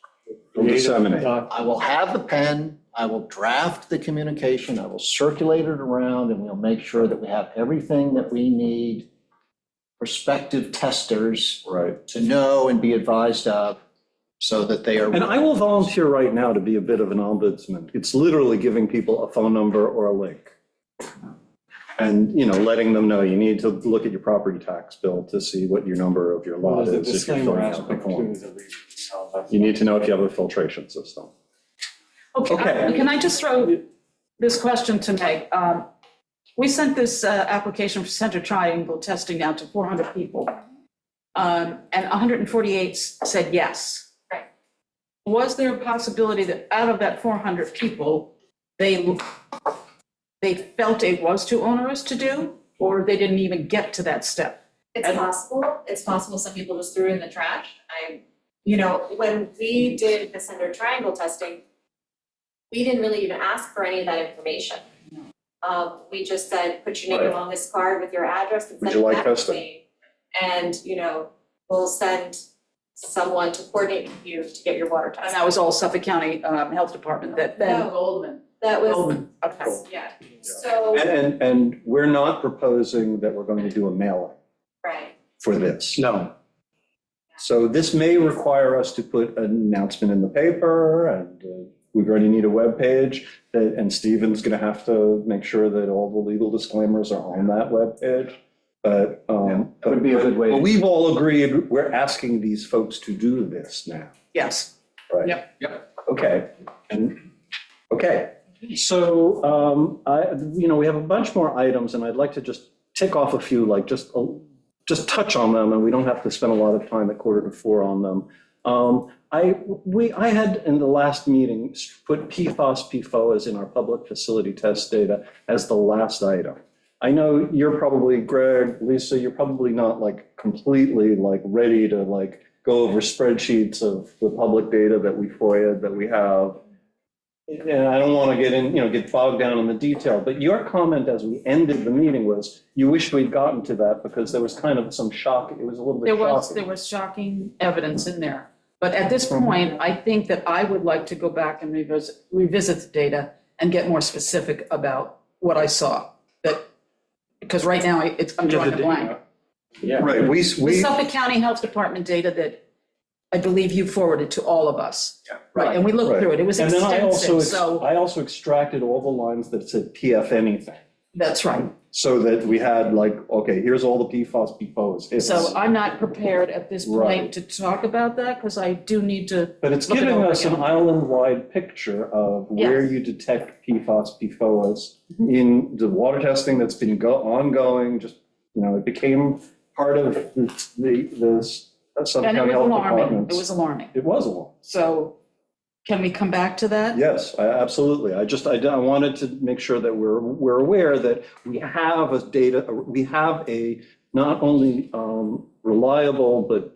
We'll disseminate. I will have the pen, I will draft the communication, I will circulate it around, and we'll make sure that we have everything that we need prospective testers Right. to know and be advised of, so that they are. And I will volunteer right now to be a bit of an ombudsman. It's literally giving people a phone number or a link. And, letting them know you need to look at your property tax bill to see what your number of your lot There's a is. if you're disclaimer filling out the aspect form. too, that we, You need to know if you have a filtration system. Okay, Okay. can I just throw this question to Meg? We sent this application for center triangle testing out to 400 people. And 148 said yes. Right. Was there a possibility that out of that 400 people, they felt it was too onerous to do, or they didn't even get to that step? It's possible some people just threw it in the trash. When we did the center triangle testing, we didn't really even ask for any of that information. We just said, put your name Right. on this card with your address and Would send you it like back to testing? me. And, we'll send someone to coordinate with you to get your water And tested. that was all Suffolk County Health Department that then. No. Goldman. That was, Goldman, okay. yeah, so, And we're not proposing that we're going to do a mailing right. for this. No. So this may require us to put an announcement in the paper, and we already need a webpage, and Stephen's gonna have to make sure that all the legal disclaimers are on that webpage. But, That would be a good way but to. we've all agreed, we're asking these folks to do this now, Yes. right? Yep. Okay, okay. So, we have a bunch more items, and I'd like to just tick off a few, like just touch on them, and we don't have to spend a lot of time at 3:45 on them. I had in the last meeting put PFAS, PFOAs in our public facility test data as the last item. I know you're probably, Greg, Lisa, you're probably not like completely like ready to like go over spreadsheets of the public data that we FOIA'd, that we have. And I don't want to get bogged down in the detail, but your comment as we ended the meeting was, you wish we'd gotten to that because there was kind of some shock, it was a little bit shocking. There was shocking evidence in there. But at this point, I think that I would like to go back and revisit the data and get more specific about what I saw. Because right now, I'm drawing a blank. Yeah. Right, The Suffolk County Health Department data that I believe you forwarded to all of us. Yeah. Right, and we looked through it. It was And then extensive, so I also extracted all the lines that said PF anything, that's right. so that we had like, okay, here's all the PFAS, PFOs. So I'm not prepared at this Right. point to talk about that because I do need to. But it's look it giving over us an again. island-wide picture of where Yes. you detect PFAS, PFOAs in the water testing that's been ongoing, it became part of the Suffolk And it County was Health alarming. Department. It was alarming. It was alarming. So can we come back to that? Yes, absolutely. I wanted to make sure that we're aware that we have we have a not only reliable, but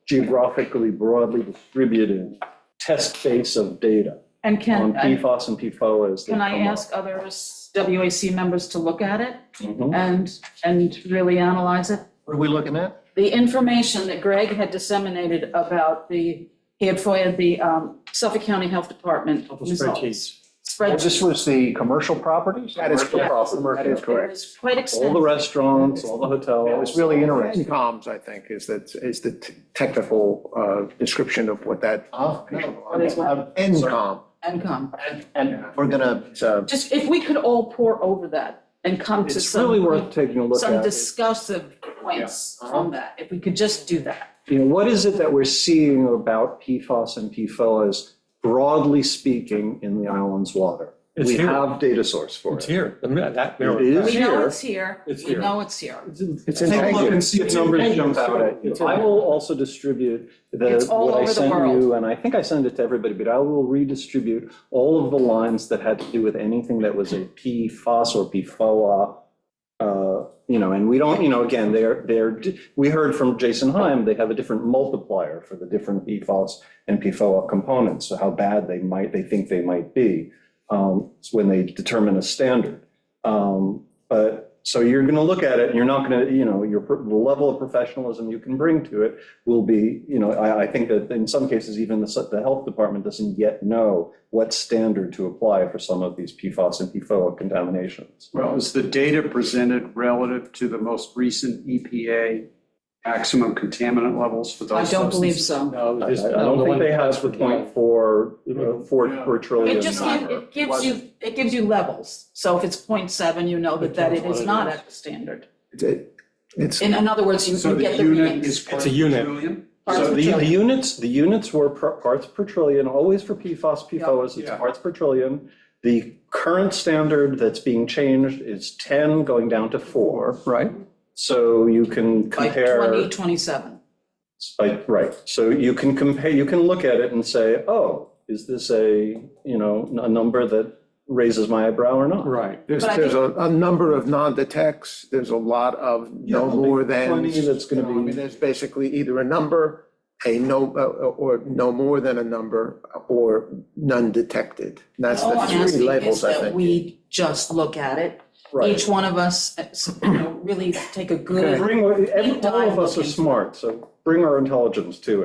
geographically broadly distributed test base of data And on can PFAS and PFOAs. that I come up. ask other WAC members to look at it Mhm. and really analyze it? What are we looking at? The information that Greg had disseminated about he had FOIA'd the Suffolk County Health Department Couple results. spreadsheets. Spreadsheet. This was the commercial properties? That is correct. That is It correct. was quite All the extensive. restaurants, all the hotels. It was really interesting. NCOMS, I think, is the technical description of what that, Oh, no. What is what? NCOM. And And we're gonna, just, if we could all pour over that and come to It's really some, worth taking a look some at. discussive points on that, if we could just do that. What is it that we're seeing about PFAS and PFOAs, broadly speaking, in the island's water? It's We here. have data source for It's it. here. That It is We know here. it's here. It's We here. know it's here. It's Take a look intended. and see if numbers jump out at you. I will also distribute It's all what I over the sent world. you, and I think I sent it to everybody, but I will redistribute all of the lines that had to do with anything that was a PFAS or PFOA. And we don't, again, we heard from Jason Heim, they have a different multiplier for the different PFAS and PFOA components, so how bad they think they might be, when they determine a standard. So you're going to look at it and you're not going to, the level of professionalism you can bring to it will be, I think that in some cases, even the health department doesn't yet know what standard to apply for some of these PFAS and PFOA contaminations. Well, is the data presented relative to the most recent EPA maximum contaminant levels for those I don't believe substances? so. No, I just- don't the think one they have that's the for- 0.4 trillion. It gives you levels. So if it's 0.7, you know that it is not at the standard. It's, In other words, you So you the get the unit readings. is It's a unit. 1 trillion? Parts So per the trillion. units were parts per trillion, always for PFAS, PFOS, it's Yeah. parts per trillion. The current standard that's being changed is 10 going down to 4. Right? So you can By compare. 2027. Right, so you can compare, you can look at it and say, oh, is this a number that raises my eyebrow or not? Right. There's, But I there's a number of non-detects, there's a lot of no more than. Plenty that's gonna I mean, be, there's basically either a number, a no, or no more than a number, or none detected. That's All the I'm three asking is labels, I that think. we just look at it. right. Each one of us, really take a good, All of us are smart, so bring our intelligence to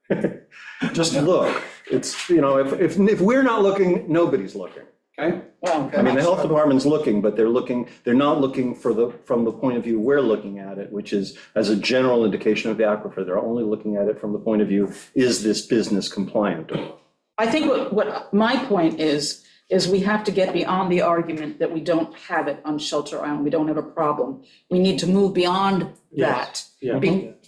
it. Just look, it's, if we're not looking, nobody's looking. Okay? well, I mean, the health department's looking, but they're not looking from the point of view we're looking at it, which is as a general indication of the aquifer. They're only looking at it from the point of view, is this business compliant? I think what my point is we have to get beyond the argument that we don't have it on Shelter Island, we don't have a problem. We need to move beyond that. Yeah.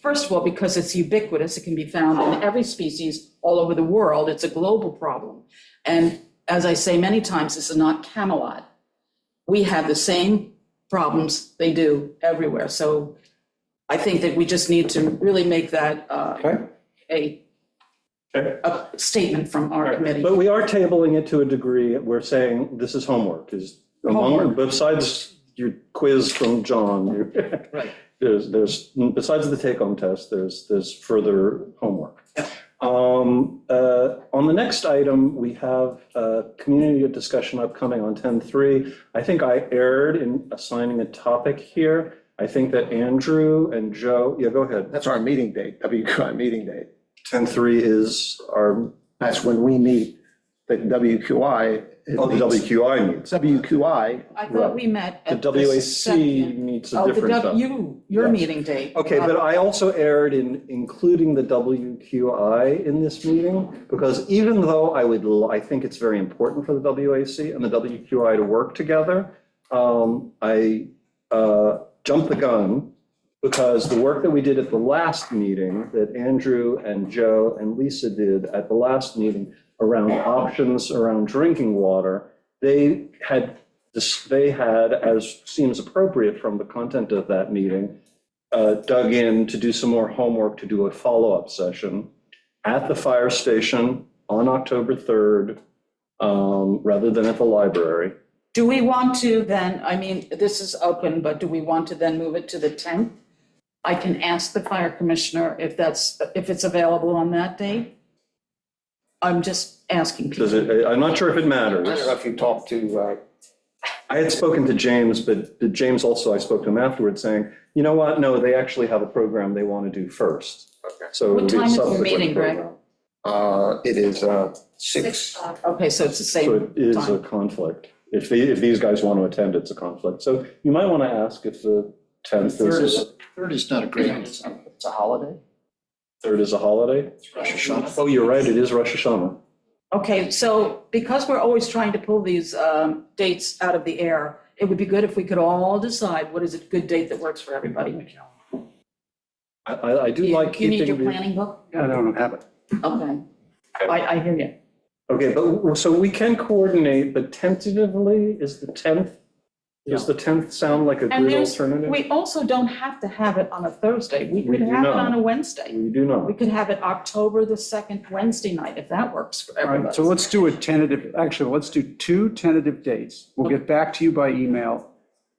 First of all, because it's ubiquitous, it can be found in every species all over the world, it's a global problem. And as I say many times, this is not Camelot. We have the same problems they do everywhere. So I think that we just need to really make that Okay. a statement from our committee. But we are tabling it to a degree. We're saying this is homework, is among, besides your quiz from John, Right. there's, besides the take-home test, there's further homework. On the next item, we have a community discussion upcoming on 10-3. I think I erred in assigning a topic here. I think that Andrew and Joe, yeah, go ahead. That's our meeting date, WQI meeting date. 10-3 is our, That's when we meet, the WQI. the WQI meets. WQI, I thought we met The at the WAC second. meets a Oh, the different time. your Yes. meeting date. Okay, but I also erred in including the WQI in this meeting, because even though I think it's very important for the WAC and the WQI to work together, I jumped the gun, because the work that we did at the last meeting, that Andrew and Joe and Lisa did at the last meeting around options around drinking water, they had, as seems appropriate from the content of that meeting, dug in to do some more homework, to do a follow-up session at the fire station on October 3rd, rather than at the library. Do we want to then, I mean, this is open, but do we want to then move it to the 10th? I can ask the fire commissioner if it's available on that date. I'm just asking people. Does it, I'm not sure if it I don't know matters. if you talked to, I had spoken to James, but James also, I spoke to him afterwards saying, you know what, no, they actually have a program they want to do first. So What it'll be a time is the subsequent meeting, Greg? program. it is 6. Okay, so it's the So same it is a time. conflict. If these guys want to attend, it's a conflict. So you might want to ask if the 10th is, Third is not a great, it's a holiday. 3rd is a holiday. Rosh Hashanah. Oh, you're right, it is Rosh Hashanah. Okay, so because we're always trying to pull these dates out of the air, it would be good if we could all decide what is a good date that works for everybody. I do like You need your keeping the. planning book? I don't have it. Okay, I hear you. Okay, but so we can coordinate, but tentatively, is the 10th, does the 10th sound like a And good there's, alternative? we also don't have to have it on a Thursday. We We could do have it not. on a Wednesday. We do not. We could have it October the 2nd, Wednesday night, if that works for All right, everybody. so let's do a tentative, actually, let's do 2 tentative dates. We'll get back to you by email.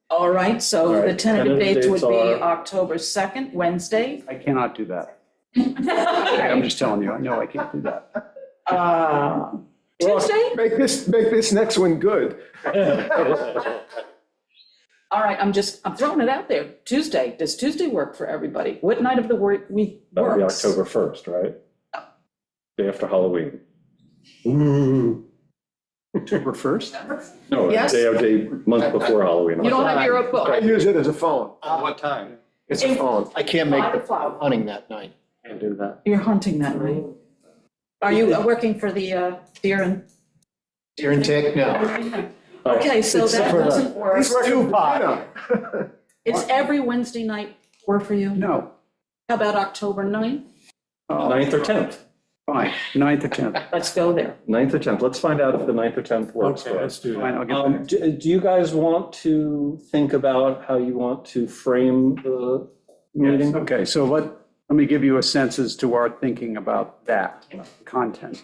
All right, so All the right, tentative tentative dates would dates be are- October 2nd, Wednesday. I cannot do that. I'm just telling you, I know I can't do that. Tuesday? Make this next one good. All right, I'm throwing it out there. Tuesday, does Tuesday work for everybody? What night of the week That would be works? October 1st, right? Day after Halloween. October 1st? No, Yes. day, month before Halloween. You don't have your I book? use it as a phone. What time? It's a phone. I can't make 5 the o'clock. hunting that night. Can't do that. You're hunting that night. Are you working for the deer and? Deer and tick, no. Okay, so that Except for doesn't work. He's working for dinner. Is every Wednesday night work for you? No. How about October 9th? 9th or 10th? Fine, 9th or 10th. Let's go there. 9th or 10th. Let's find out if the 9th or 10th works Okay, for let's us. do Fine, that. I'll get back. Do you guys want to think about how you want to frame the meeting? Okay, so let me give you a sense as to our thinking about that content.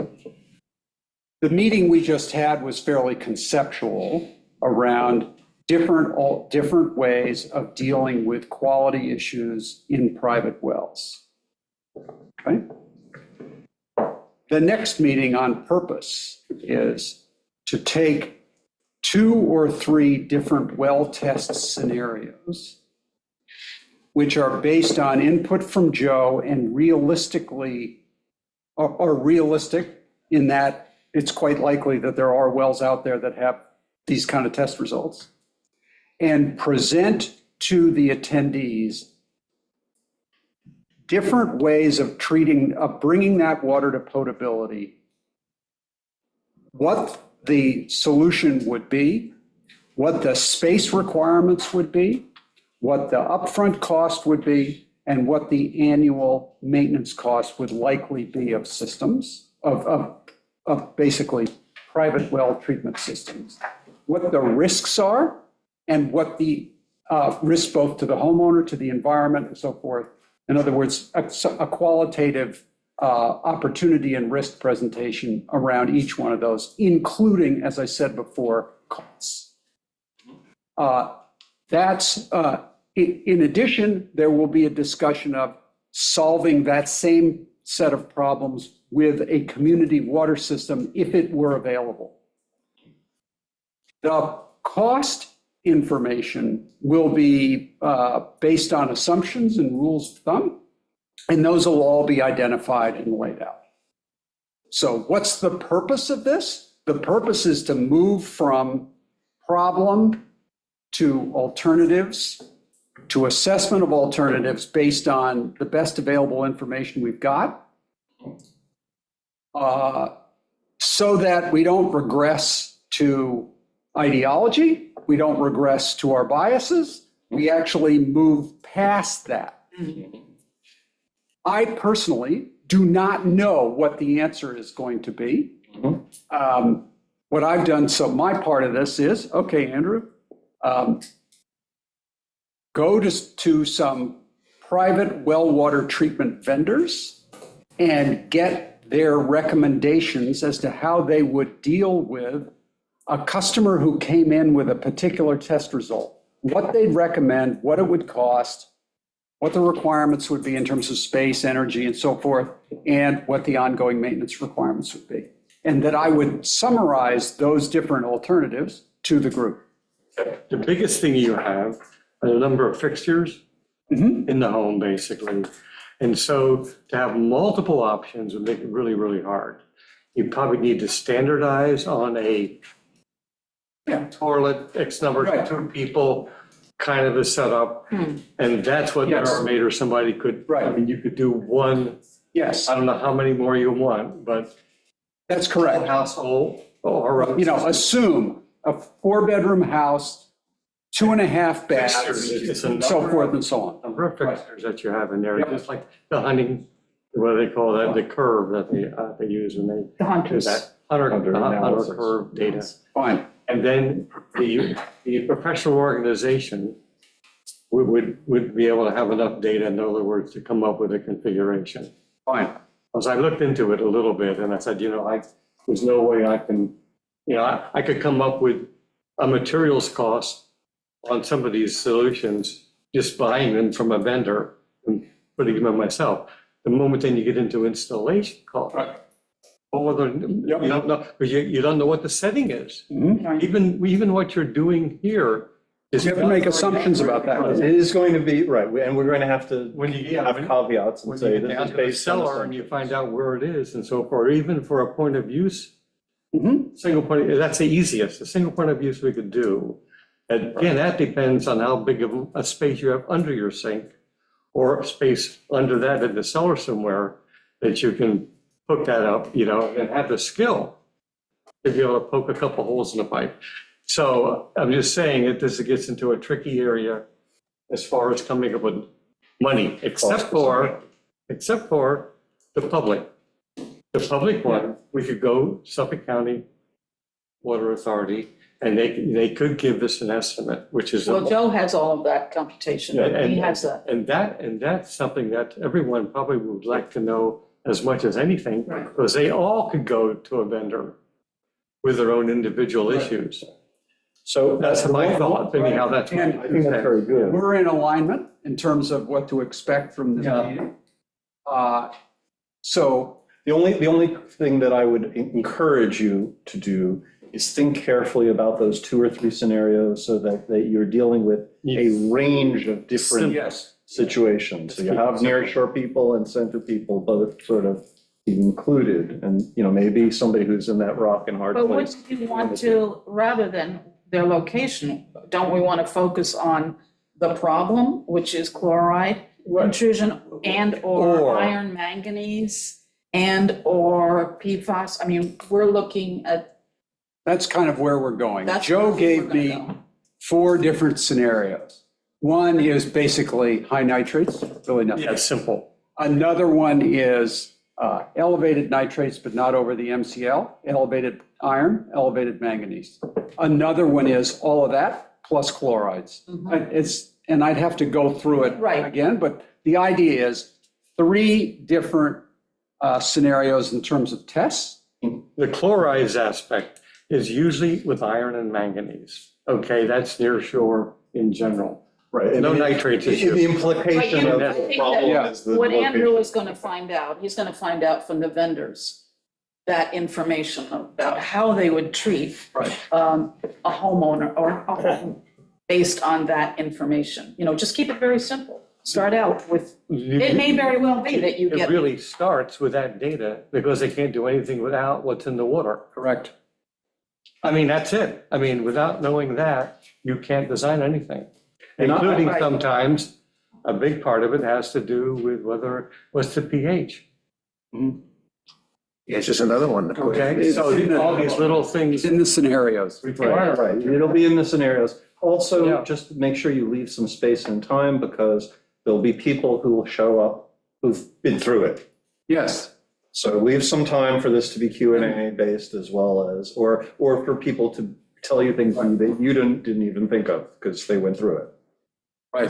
The meeting we just had was fairly conceptual around different ways of dealing with quality issues in private wells. Okay? The next meeting on purpose is to take 2 or 3 different well test scenarios, which are based on input from Joe and realistically, are realistic in that it's quite likely that there are wells out there that have these kind of test results, and present to the attendees different ways of bringing that water to potability, what the solution would be, what the space requirements would be, what the upfront cost would be, and what the annual maintenance cost would likely be of systems, of basically private well treatment systems. What the risks are, and what the risks both to the homeowner, to the environment, and so forth. In other words, a qualitative opportunity and risk presentation around each one of those, including, as I said before, costs. In addition, there will be a discussion of solving that same set of problems with a community water system if it were available. The cost information will be based on assumptions and rules of thumb, and those will all be identified and laid out. So what's the purpose of this? The purpose is to move from problem to alternatives, to assessment of alternatives based on the best available information we've got, so that we don't regress to ideology, we don't regress to our biases, we actually move past that. I personally do not know what the answer is going to be. What I've done, so my part of this is, okay, Andrew, go to some private well water treatment vendors and get their recommendations as to how they would deal with a customer who came in with a particular test result, what they'd recommend, what it would cost, what the requirements would be in terms of space, energy, and so forth, and what the ongoing maintenance requirements would be. And that I would summarize those different alternatives to the group. The biggest thing you have are the number of fixtures in the home, basically. And so to have multiple options would make it really, really hard. You probably need to standardize on a toilet, X number of 2 people, kind of a setup. And that's what Yes. Mermaid or somebody could, I mean, you could do one. Yes. I don't know how many more you want, but. That's correct. Household or. Assume a 4-bedroom house, 2.5 Fixtures, it's baths, a so number- forth and so on. Number of fixtures that you have in there, Yep. just like the hunting, what do they call that, the curve that they use when they. The hunters. do that. Hunter analysis. curve data. Fine. And then the professional organization would be able to have enough data, in other words, to come up with a configuration. Fine. As I looked into it a little bit and I said, there's no way I can, I could come up with a materials cost on some of these solutions, just buying them from a vendor and putting them in myself. The moment then you get into installation cost. You don't know, because you don't know what the setting is. Even what you're doing here is. You have to make assumptions about that. It is going to be, right, and we're going to have to When you have caveats and When say you get this down is to the based on cellar and you assumptions. find out where it is and so forth, even for a point of use, single point, that's the easiest, a single point of use we could do. And again, that depends on how big of a space you have under your sink or a space under that in the cellar somewhere that you can hook that up, and have the skill to be able to poke a couple holes in the pipe. So I'm just saying that this gets into a tricky area as far as coming up with money, except for the public. The public one, we could go Suffolk County Water Authority, and they could give us an estimate, which is. Well, Joe has all of that computation. He has that. And that's something that everyone probably would like to know as much as anything, Right. because they all could go to a vendor with their own individual issues. So That's my thought, anyhow, that's. And I think that's very good. we're in alignment in terms of what to expect from this Yeah. meeting. So, The only thing that I would encourage you to do is think carefully about those 2 or 3 scenarios so that you're dealing with a range of different yes, situations. So you have nearshore people and center people both sort of included, and, maybe somebody who's in that rock and hard But place. wouldn't you want to, rather than their location, don't we want to focus on the problem, which is chloride intrusion and/or Or- iron manganese and/or PFAS? I mean, we're looking at, that's kind of where we're going. that's. Joe where gave we're gonna me go. 4 different scenarios. One is basically high nitrates, really nothing. Yeah, it's simple. Another one is elevated nitrates, but not over the MCL, elevated iron, elevated manganese. Another one is all of that plus chlorides. And I'd have to go through it Right. again, but the idea is 3 different scenarios in terms of tests. The chlorides aspect is usually with iron and manganese. Okay, that's near shore in general. Right. No nitrates issue. The implication Right, of I the think problem that is the What Andrew location. is going to find out, he's going to find out from the vendors that information about how they would treat a homeowner or a home based on that information. Just keep it very simple. Start out with, it may very well be that you It get. really starts with that data because they can't do anything without what's in the water. Correct. I mean, that's it. I mean, without knowing that, you can't design anything. And I- Including Right. sometimes, a big part of it has to do with what's the pH. It's just another one. Okay, so all these little things. It's in the scenarios. Right, it'll be in the scenarios. Also, Yeah. just make sure you leave some space and time because there'll be people who will show up who've been through it. Yes. So leave some time for this to be Q&A based as well as, or for people to tell you things that you didn't even think of because they went through it. Right.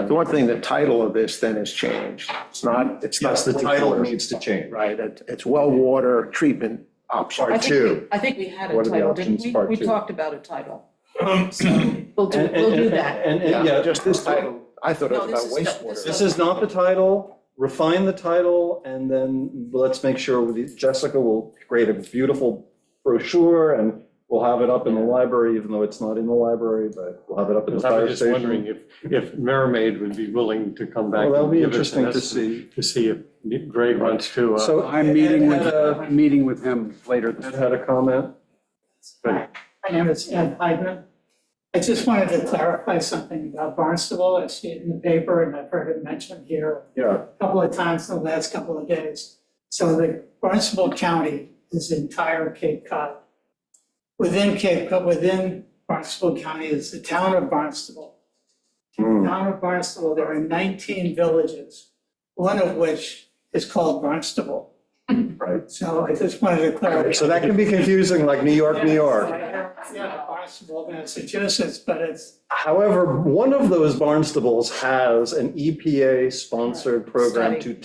The one thing, the title of this then has changed. It's not. Yes, the title needs to change. Right, it's well water treatment option. I think two. I think we had a What are the title, didn't options? we? Part We two. talked about a title. So we'll do that. And, Yeah, just this title, I thought it No, was this about is- wastewater. This is not the title. Refine the title and then let's make sure Jessica will create a beautiful brochure and we'll have it up in the library, even though it's not in the library, but we'll have it up in the Because I fire was just wondering station. if Mermaid would be willing to come back. Well, that'll and be give us an interesting to estimate, see. To see if Greg wants to. So I'm meeting with, Ed I'm meeting with him later this had a comment. My name is Ed Heidman. I just wanted to clarify something about Barnstable. I see it in the paper and I've heard it mentioned here Yeah. a couple of times in the last couple of days. So the Barnstable County is the entire Cape Cod. Within Cape Cod, within Barnstable County is the town of Barnstable. Town of Barnstable, there are 19 villages, one of which is called Barnstable. Right. So I just wanted to clarify. So that can be confusing, like New York, New York. Yeah, Barnstable, Massachusetts, but it's, However, one of those Barnstables has an EPA-sponsored program to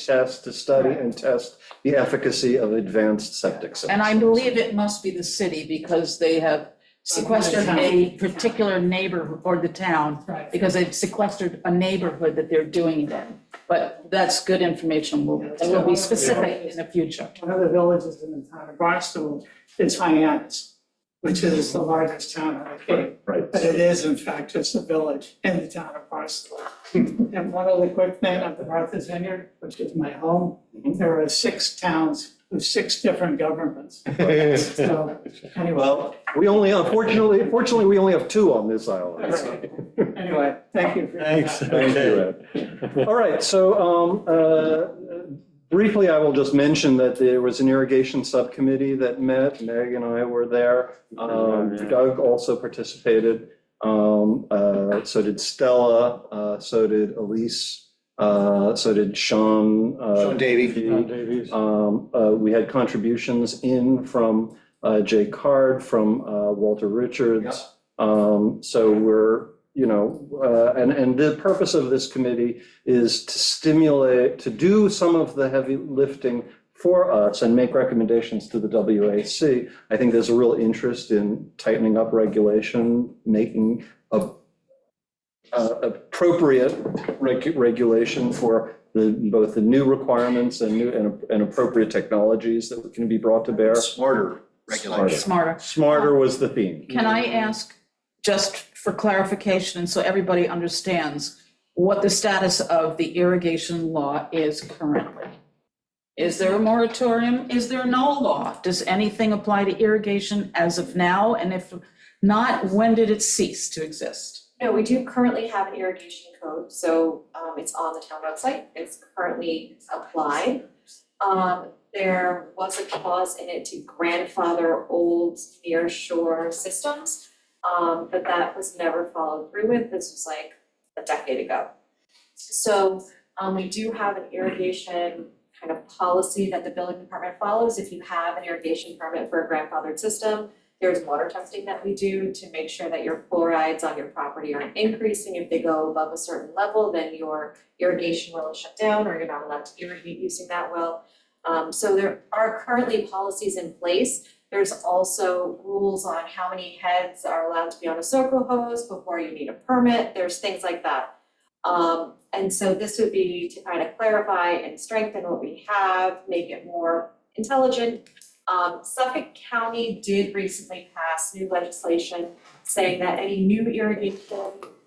study and test the efficacy of advanced septic systems. And I believe it must be the city because they have sequestered a particular neighborhood or the town, right. because they've sequestered a neighborhood that they're doing it in. But that's good information. We'll be specific in the future. One of the villages in the town of Barnstable is Hyannis, which is the largest town on the Cape. Right. But it is in fact just a village in the town of Barnstable. And one other quick thing of the Martha's Vineyard, which is my home, there are 6 towns with 6 different governments. So anyway, Well, fortunately, we only have 2 on this island. so. anyway, thank you for your time. Thanks. Thank you, Ed. All right, so briefly, I will just mention that there was an irrigation subcommittee that met. Meg and I were there. Doug also participated. So did Stella, so did Elise. So did Sean. Sean Davey. Davies. We had contributions in from Jay Card, from Walter Richards. So we're, and the purpose of this committee is to stimulate, to do some of the heavy lifting for us and make recommendations to the WAC. I think there's a real interest in tightening up regulation, making appropriate regulation for both the new requirements and appropriate technologies that can be brought to bear. Smarter regulation. Smarter. Smarter was the theme. Can I ask, just for clarification, and so everybody understands, what the status of the irrigation law is currently? Is there a moratorium? Is there no law? Does anything apply to irrigation as of now? And if not, when did it cease to exist? No, we do currently have an irrigation code, so it's on the town website, it's currently applied. There was a clause in it to grandfather old near shore systems, but that was never followed through with. This was like a decade ago. So we do have an irrigation kind of policy that the building department follows. If you have an irrigation permit for a grandfathered system, there's water testing that we do to make sure that your chlorides on your property aren't increasing. If they go above a certain level, then your irrigation well is shut down or you're not allowed to irrigate using that well. So there are currently policies in place. There's also rules on how many heads are allowed to be on a circle hose before you need a permit. There's things like that. And so this would be to kind of clarify and strengthen what we have, make it more intelligent. Suffolk County did recently pass new legislation saying that any new irrigation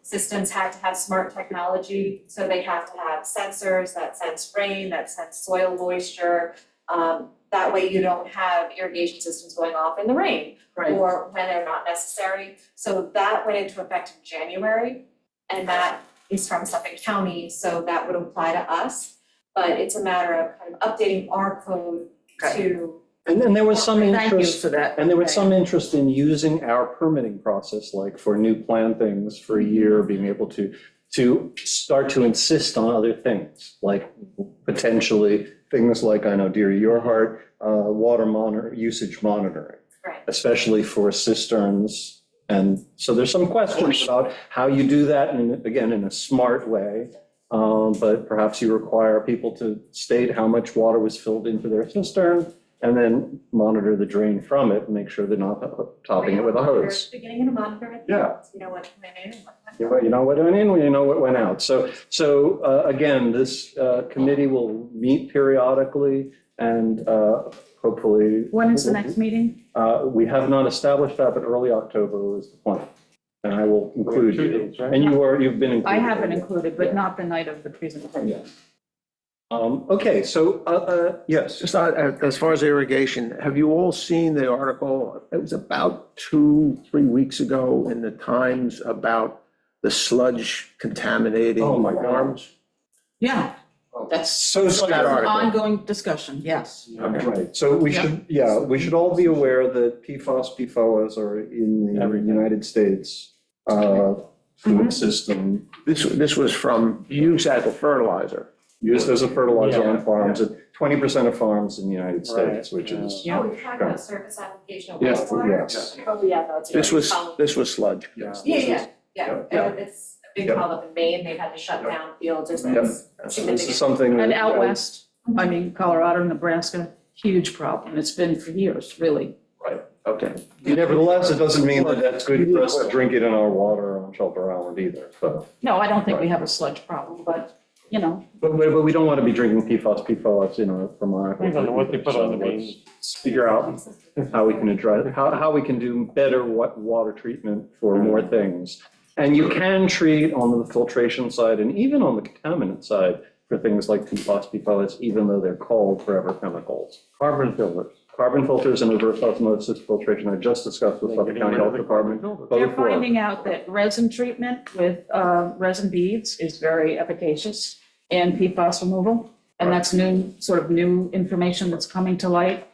systems had to have smart technology. So they have to have sensors that sense rain, that sense soil moisture. That way you don't have irrigation systems going off in the rain or when they're not necessary. So that went into effect in January, and that is from Suffolk County, so that would apply to us. But it's a matter of kind of updating our code to. And there was some Thank you interest, for that. and there was some interest in using our permitting process, like for new plantings for a year, being able to start to insist on other things, like potentially things like, I know, dear your heart, water usage monitoring. Right. Especially for cisterns. And so there's some questions about how you do that, and again, in a smart way. But perhaps you require people to state how much water was filled into their cistern and then monitor the drain from it and make sure they're not topping it with a hose. Beginning and a monitor at the Yeah. end, you know what went in and what went out. You know what went in, you know what went out. So again, this committee will meet periodically and hopefully. When is the next meeting? We have not established that, but early October was the plan. And I will include We have 2 you. dates, right? And you've been included. I have been included, but not the night of the presentation. Okay, so, yes. Just as far as irrigation, have you all seen the article? It was about 2-3 weeks ago in the Times about the sludge contaminating Oh, my God. farms. Yeah, that's So sad an article. ongoing discussion, yes. Right, so we should all be aware that PFAS, PFOAs are in the United States food system, This was from use as a fertilizer. used as a fertilizer on Yeah, farms at 20% of farms in the United States, which is. Yeah. Oh, you're talking about surface application of Yes, wastewater? yes. Oh, yeah, that's. This was sludge. Yes. Yeah, Yeah. and it's a big Yeah. problem up in Maine, they've had to shut down fields or Yep. things. So this is something. And that- out west, I mean, Colorado, Nebraska, huge problem. It's been for years, really. Okay. Nevertheless, it doesn't mean that that's good for us to drink it in our water on Shelter Island either, so. No, I don't think we have a sludge problem, but, you know, But we don't want to be drinking PFAS, PFOS, from our. I don't know what they put on the So beans. let's figure out how we can address, how we can do better water treatment for more things. And you can treat on the filtration side and even on the contaminant side for things like PFAS, PFOS, even though they're called forever chemicals. Carbon filters. Carbon filters and reverse osmosis filtration, I just discussed with Suffolk County Health Department. they're Both work. finding out that resin treatment with resin beads is very efficacious in PFAS removal. And that's new information that's coming to light.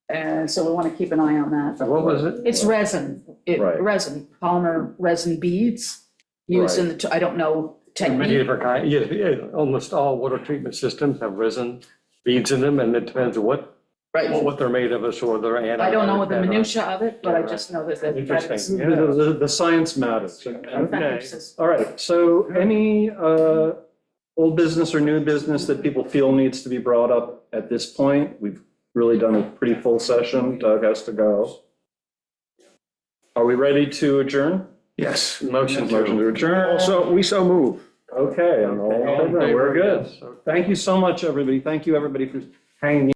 And so we want to keep an eye on that. What was it? It's resin, Right. resin, polymer resin beads used in the, I don't know Many technique. different kinds, yeah, almost all water treatment systems have resin beads in them, and it depends on what they're made of, or they're anode. I don't know the anode. minutia of it, but I just know that that is. Interesting, yeah. The science matters. Okay. Emphasis. All right, so any old business or new business that people feel needs to be brought up at this point? We've really done a pretty full session. Doug has to go. Are we ready to adjourn? Yes. Motion Motion to. to adjourn. Also, we so move. Okay, and all in favor? We're good. Thank you so much, everybody. Thank you, everybody, for hanging